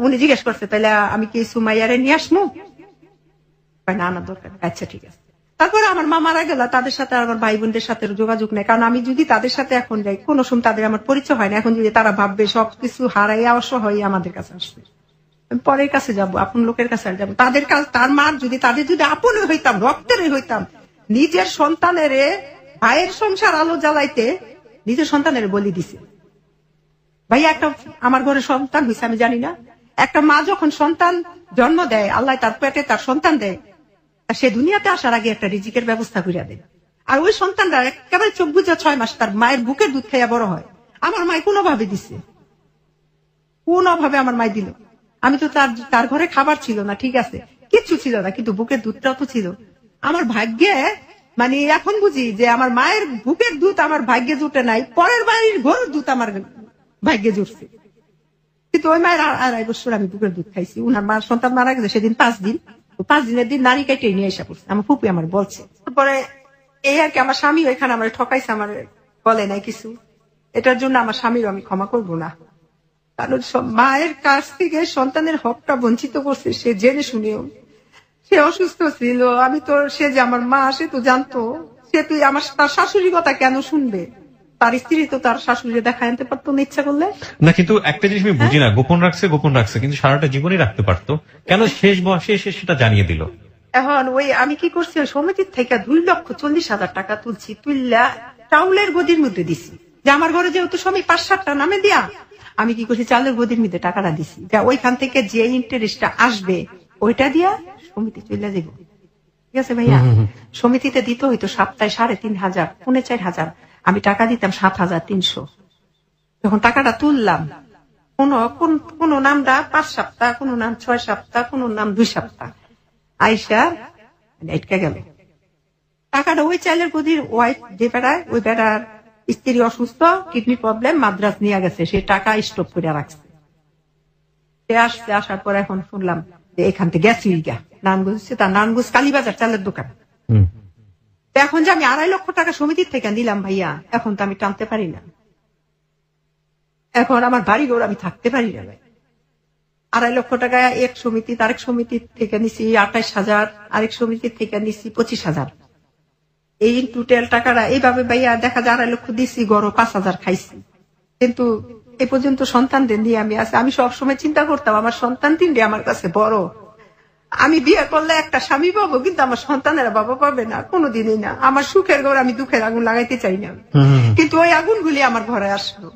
উনি জিজ্ঞেস করছে তাহলে আমি কি সুমাইয়ারে নিয়ে আসমু? না, আনার দরকার। আচ্ছা ঠিক আছে। তারপরে আমার মা মারা গেল, তাদের সাথে আমার ভাই বোনদের সাথে যোগাযোগ নেই, কারণ আমি যদি তাদের সাথে এখন যাই, কোনো সময় তাদের আমার পরিচয় হয় না। এখন যদি তারা ভাববে সবকিছু হারাইয়া অসহায় আমাদের কাছে আসছে, পরের কাছে যাব, আপন লোকের কাছে যাবো। তাদের কাছে তার মার যদি, তাদের যদি আপন হইতাম, রক্তের হইতাম, নিজের সন্তানের ভাইয়ের সংসার আলো জ্বালাইতে নিজের সন্তানের বলি দিছে। ভাইয়া একটা আমার ঘরে সন্তান হয়েছে, আমি জানি না। একটা মা যখন সন্তান জন্ম দেয়, আল্লাহ তার পেটে তার সন্তান দেয়, সে দুনিয়াতে আসার আগে একটা রিজিকের ব্যবস্থা করে দেয়। আর ওই সন্তানরা একেবারে চোখ বুঝা 6 মাস তার মায়ের বুকের দুধ খাইয়া বড় হয়। আমার মায় কোনোভাবে দিছে, কোনোভাবে আমার মায় দিল। আমি তো তার ঘরে খাবার ছিল না, ঠিক আছে, কিচ্ছু ছিল না, কিন্তু বুকের দুধটাও তো ছিল। আমার ভাগ্যে, মানে এখন বুঝি যে আমার মায়ের বুকের দুধ আমার ভাগ্যে জুটে নাই, পরের বাড়ির ঘরের দুধ আমার ভাগ্যে জুটছে। কিন্তু ওই মায়ের 2.5 বছর আমি বুকের দুধ খাইছি। উনার মার সন্তান মারা গেছে সেদিন 5 দিন, 5 দিনের দিন নারী কাইটে নিয়ে এসে পড়ছে, আমার ফুপি আমার বলছে। তারপরে এই আর কি, আমার স্বামী ওইখানে আমার ঠকাইছে, আমার বলে নাই কিছু। এটার জন্য আমার স্বামীরও আমি ক্ষমা করবো না, কারণ মায়ের কাছ থেকে সন্তানের হকটা বঞ্চিত করছে সে জেনে শুনেও। সে অসুস্থ ছিল, আমি তো, সে যে আমার মা সে তো জানতো, সে তুই আমার তার শাশুড়ির কথা কেন শুনবে? তার স্ত্রী তো তার শাশুড়ি দেখা আনতে পারতো না ইচ্ছা করলে। না, কিন্তু একটা জিনিস আমি বুঝি না, গোপন রাখছে, কিন্তু সারাটা জীবনই রাখতে পারতো, কেন শেষ বয়সে এসে সেটা জানিয়ে দিল? এখন ওই আমি কি করছি, ওই সমিতির থেকে 2,40,000 টাকা তুলছি, তুললা চাউলের গদির মধ্যে দিছি, যে আমার ঘরে যেহেতু স্বামী 5-7টা নামে দিয়া, আমি কি করছি চালের গদির মধ্যে টাকাটা দিছি, যা ওইখান থেকে যে ইন্টারেস্টটা আসবে ওইটা দিয়া সমিতি চলে যাবো। ঠিক আছে ভাইয়া? সমিতিতে দিতে হইতো সপ্তাহে 3,500, 4,500, আমি টাকা দিতাম 7,300। যখন টাকাটা তুললাম, কোন নামটা 5 সপ্তাহ, কোন নাম 6 সপ্তাহ, কোন নাম 2 সপ্তাহ আইসা আটকে গেল টাকাটা। ওই চাইলের গদির ওয়াইফ যে বেড়ায়, ওই বেড়ার স্ত্রী অসুস্থ, কিডনি প্রবলেম, মাদ্রাজ নিয়ে গেছে, সে টাকা স্টপ করে রাখছে। সে আসছে, আসার পর এখন শুনলাম যে এখান থেকে গেছে নানগুজ, তার নানগুজ কালীবাজার চালের দোকান। এখন যে আমি 2.5 লক্ষ টাকা সমিতির থেকে নিলাম ভাইয়া, এখন তো আমি টানতে পারি না। এখন আমার বাড়ি ঘর আমি থাকতে পারি না ভাই। 2.5 লক্ষ টাকা এক সমিতি, আরেক সমিতির থেকে নিছি 28,000, আরেক সমিতির থেকে নিছি 25,000। এই টোটাল টাকাটা এইভাবে ভাইয়া দেখা যায় 2.5 লক্ষ দিছি, গড় 5,000 খাইছি। কিন্তু এ পর্যন্ত সন্তানদের নিয়ে আমি আছি। আমি সবসময় চিন্তা করতাম আমার সন্তান 3টে আমার কাছে বড়, আমি বিয়ে করলে একটা স্বামী পাবো, কিন্তু আমার সন্তানেরা বাবা পাবে না, কোনোদিনই না। আমার সুখের ঘর আমি দুঃখের আগুন লাগাইতে চাই না, কিন্তু ওই আগুনগুলি আমার ঘরে আসলো।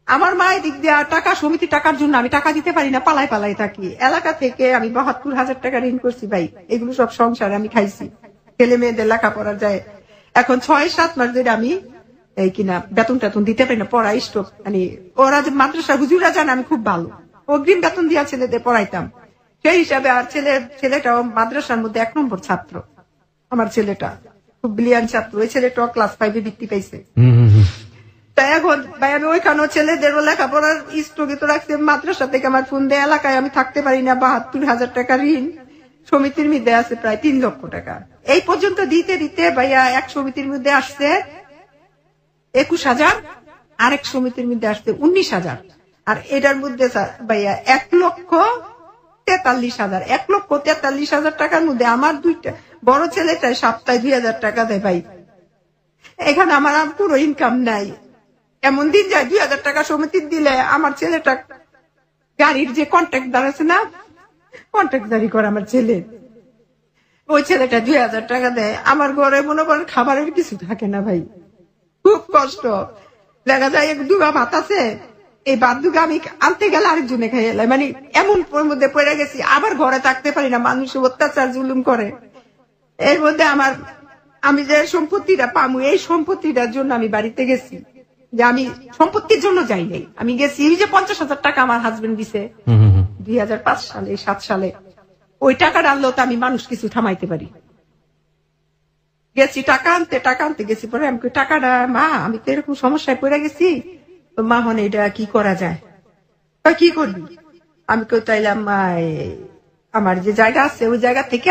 আমার মায়ের দিক দিয়ে টাকা, সমিতি টাকার জন্য আমি টাকা দিতে পারি না, পালাই থাকি। এলাকা থেকে আমি 72,000 টাকা ঋণ করছি ভাই, এগুলো সব সংসারে আমি খাইছি, ছেলে মেয়েদের লেখাপড়া যায়। এখন 6-7 মাস ধরে আমি এই কিনা বেতন টেতন দিতে পারি না, পড়া স্টপ। মানে ওরা যে মাদ্রাসা হুজুরা জানে আমি খুব ভালো, অগ্রিম বেতন দিয়া ছেলেদের পড়াইতাম, সেই হিসাবে। আর ছেলেটাও মাদ্রাসার মধ্যে 1 নম্বর ছাত্র, আমার ছেলেটা খুব ব্রিলিয়ান্ট ছাত্র। ওই ছেলেটাও ক্লাস 5-এ বৃত্তি পাইছে। তাই এখন ভাই আমি ওইখানেও ছেলেদেরও লেখাপড়ার স্থগিত রাখছি। মাদ্রাসা থেকে আমার ফোন দেয়, এলাকায় আমি থাকতে পারি না, 72,000 টাকা ঋণ সমিতির মধ্যে আছে, প্রায় 3 লক্ষ টাকা। এই পর্যন্ত দিতে দিতে ভাইয়া এক সমিতির মধ্যে আসছে 21,000, আরেক সমিতির মধ্যে আসছে 19,000, আর এটার মধ্যে ভাইয়া 1,43,000। 1,43,000 টাকার মধ্যে আমার 2টা বড় ছেলেটাই সপ্তাহে 2,000 টাকা দেয় ভাই। এখানে আমার পুরো ইনকাম নাই। এমন দিন যায় 2,000 টাকা সমিতির দিলে আমার ছেলেটা গাড়ির যে কন্ট্রাক্টদার আছে না, কন্ট্রাক্টদারি করে আমার ছেলে। ওই ছেলেটা 2000 টাকা দেয়, আমার ঘরে মনে করেন খাবারের কিছু থাকে না ভাই, খুব কষ্ট। দেখা যায় 1 দুগা ভাত আছে, এই ভাত দুগা আমি আনতে গেলে আরেকজনে খাই এলাই, মানে এমন মধ্যে পড়ে গেছি। আবার ঘরে থাকতে পারি না, মানুষ অত্যাচার জুলুম করে। এর মধ্যে আমি যে সম্পত্তিটা পামু, এই সম্পত্তিটার জন্য আমি বাড়িতে গেছি, যে আমি সম্পত্তির জন্য যাই নাই, আমি গেছি এই যে 50,000 টাকা আমার হাজবেন্ড দিছে 2005 সালে 7 সালে, ওই টাকাটা আনলেও তো আমি মানুষ কিছু থামাইতে পারি। গেছি টাকা আনতে গেছি, পরে আমি টাকাটা মা আমি তো এরকম সমস্যায় পড়ে গেছি, তো মা হন এটা কি করা যায়, কি করবি? আমি তাইলাম আমার যে জায়গা আছে ওই জায়গা থেকে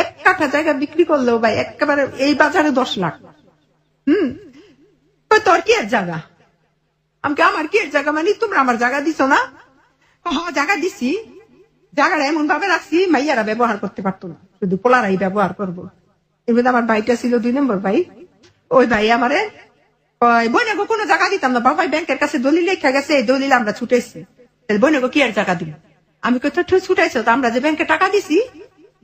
1 কাঠা জায়গা বিক্রি করলেও ভাই একেবারে এই বাজারে 10 লাখ। তোর কি এর জায়গা? আমার কি এর জায়গা, মানে তোমরা আমার জায়গা দিছো না? জায়গা দিছি, জায়গাটা এমন ভাবে রাখছি মাইয়ারা ব্যবহার করতে পারতো না, শুধু পোলারাই ব্যবহার করবো। এর মধ্যে আমার ভাইটা ছিল 2 নম্বর ভাই, ওই ভাই আমারে বইনাগো কোনো জায়গা দিতাম না, বাবাই ব্যাংকের কাছে দলিল লেখা গেছে, এই দলিল আমরা ছুটেছি, বইনাগো কি আর জায়গা দিল? আমি ছুটাইছো তো, আমরা যে ব্যাংকে টাকা দিছি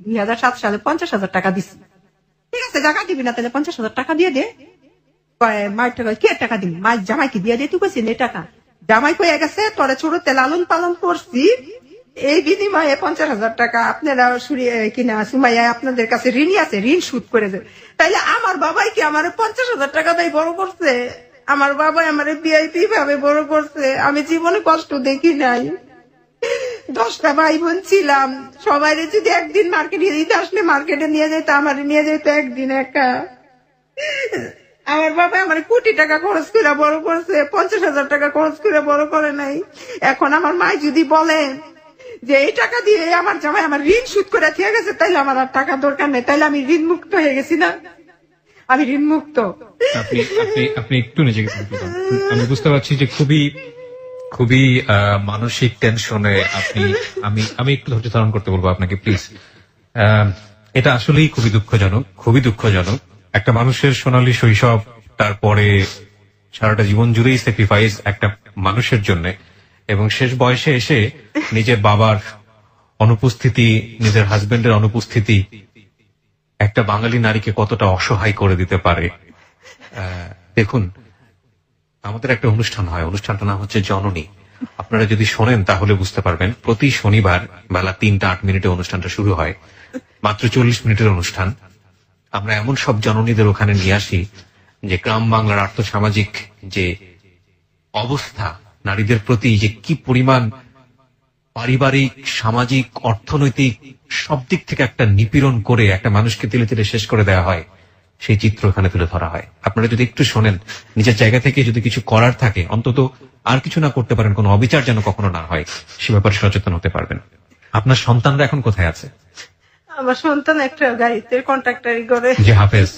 2007 সালে 50,000 টাকা দিছি, ঠিক আছে জায়গা দিবি না তাহলে 50,000 টাকা দিয়ে দে। মায়ের টাকা কি টাকা দিবি? মায়ের জামাইকে দিয়ে দে, তুই কইছিস এই টাকা জামাই কয়ে গেছে তোরা ছোটতে লালন পালন করছি, এই বিনিময়ে 50,000 টাকা আপনারা কিনা সুমাইয়া আপনাদের কাছে ঋণই আছে, ঋণ সুদ করে দেয়। তাইলে আমার বাবাই কি আমার 50,000 টাকা দিয়ে বড় করছে? আমার বাবাই আমার ভিআইপি ভাবে বড় করছে, আমি জীবনে কষ্ট দেখি নাই। 10টা ভাই বোন ছিলাম, সবাই যদি একদিন মার্কেটে দিতে আসলে মার্কেটে নিয়ে যেত, আমার নিয়ে যেত একদিন একা। আমার বাবা আমার কোটি টাকা খরচ করে বড় করছে, 50,000 টাকা খরচ করে বড় করে নাই। এখন আমার মা যদি বলে যে এই টাকা দিয়ে আমার জামাই আমার ঋণ সুদ করে দিয়ে গেছে, তাইলে আমার আর টাকা দরকার নেই, তাইলে আমি ঋণ মুক্ত হয়ে গেছি না? আমি ঋণ মুক্ত। আপনি একটু নিজেকে, আমি বুঝতে পারছি যে খুবই মানসিক টেনশনে আপনি। আমি একটু ধৈর্য ধারণ করতে বলবো আপনাকে প্লিজ। এটা আসলেই খুবই দুঃখজনক। একটা মানুষের সোনালী শৈশব, তারপরে সারাটা জীবন জুড়েই স্যাক্রিফাইস একটা মানুষের জন্য, এবং শেষ বয়সে এসে নিজের বাবার অনুপস্থিতি, নিজের হাজবেন্ডের অনুপস্থিতি একটা বাঙালি নারীকে কতটা অসহায় করে দিতে পারে। দেখুন, আমাদের একটা অনুষ্ঠান হয়, অনুষ্ঠানটার নাম হচ্ছে জননী। আপনারা যদি শোনেন তাহলে বুঝতে পারবেন। প্রতি শনিবার বেলা 3টা 8 মিনিটে অনুষ্ঠানটা শুরু হয়, মাত্র 40 মিনিটের অনুষ্ঠান। আমরা এমন সব জননীদের ওখানে নিয়ে আসি যে গ্রাম বাংলার আর্থসামাজিক যে অবস্থা, নারীদের প্রতি যে কি পরিমাণ পারিবারিক, সামাজিক, অর্থনৈতিক সব দিক থেকে একটা নিপীড়ন করে একটা মানুষকে তিলে তিলে শেষ করে দেওয়া হয়, সেই চিত্র এখানে তুলে ধরা হয়। আপনারা যদি একটু শোনেন, নিজের জায়গা থেকে যদি কিছু করার থাকে, অন্তত আর কিছু না করতে পারেন, কোনো অবিচার যেন কখনো না হয়, সে ব্যাপারে সচেতন হতে পারবেন। আপনার সন্তানরা এখন কোথায় আছে? আমার সন্তান একটা গাড়িতে কন্ট্রাক্টরি করে, যে হাফেজ,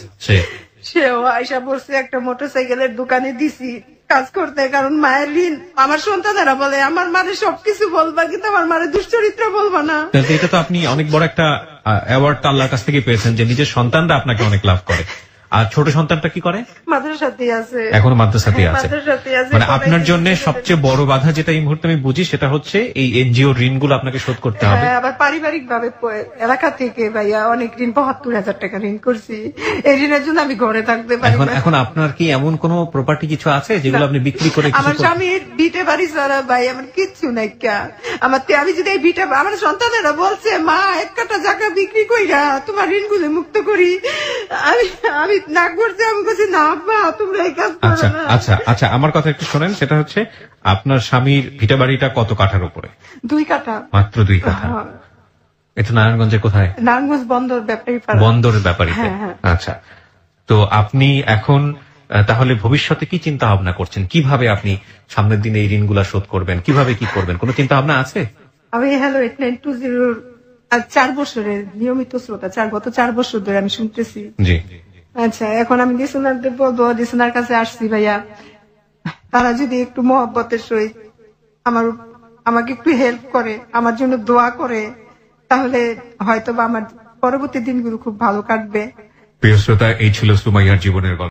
সেও আয়সা বলছে একটা মোটরসাইকেলের দোকানে দিছি কাজ করতে, কারণ মায়ের ঋণ। আমার সন্তানেরা বলে আমার মারে সবকিছু বলবা, কিন্তু আমার মারে দুশ্চরিত্র বলবা না। এটা তো আপনি অনেক বড় একটা অ্যাওয়ার্ড আল্লাহর কাছ থেকে পেয়েছেন যে নিজের সন্তানরা আপনাকে অনেক লাভ করে। আর ছোট সন্তানটা কি করে? মাদ্রাসাতেই আছে, এখনো মাদ্রাসাতেই আছে। মানে আপনার জন্য সবচেয়ে বড় বাধা যেটা এই মুহূর্তে আমি বুঝি, সেটা হচ্ছে এই এনজিও ঋণগুলো আপনাকে শোধ করতে হবে। আবার পারিবারিক ভাবে এলাকা থেকে ভাইয়া অনেক ঋণ, 72,000 টাকা ঋণ করছি, এই ঋণের জন্য আমি ঘরে থাকতে পারি। এখন আপনার কি এমন কোন প্রপার্টি কিছু আছে যেগুলো আপনি বিক্রি করে? আমার স্বামীর ভিটে বাড়ি ছাড়া ভাই আমার কিচ্ছু নাই। আমি যদি এই ভিটে, আমার সন্তানেরা বলছে মা 1 কাঠা জায়গা বিক্রি কইরা তোমার ঋণগুলো মুক্ত করি, আমি না করছি, আমি বলছি না আব্বা তোমরা এই কাজ করো না। আচ্ছা, আমার কথা একটু শোনেন। সেটা হচ্ছে আপনার স্বামীর ভিটা বাড়িটা কত কাঠার উপরে? 2 কাঠা। মাত্র 2 কাঠা। এটা নারায়ণগঞ্জে কোথায়? নারায়ণগঞ্জ বন্দর ব্যাপারী। বন্দরের ব্যাপারীতে। আচ্ছা, তো আপনি এখন তাহলে ভবিষ্যতে কি চিন্তা ভাবনা করছেন? কিভাবে আপনি সামনের দিনে এই ঋণগুলা শোধ করবেন? কিভাবে কি করবেন? কোনো চিন্তা ভাবনা আছে? আমি হ্যালো 8920 4 বছরের নিয়মিত শ্রোতা, গত 4 বছর ধরে আমি শুনতেছি। জি। আচ্ছা, এখন আমি লিসনারদের বলবো, লিসনার কাছে আসছি ভাইয়া, তারা যদি একটু মহব্বতের সহিত আমাকে একটু হেল্প করে, আমার জন্য দোয়া করে, তাহলে হয়তো বা আমার পরবর্তী দিনগুলো খুব ভালো কাটবে। প্রিয় শ্রোতা, এই ছিল সুমাইয়ার জীবনের গল্প।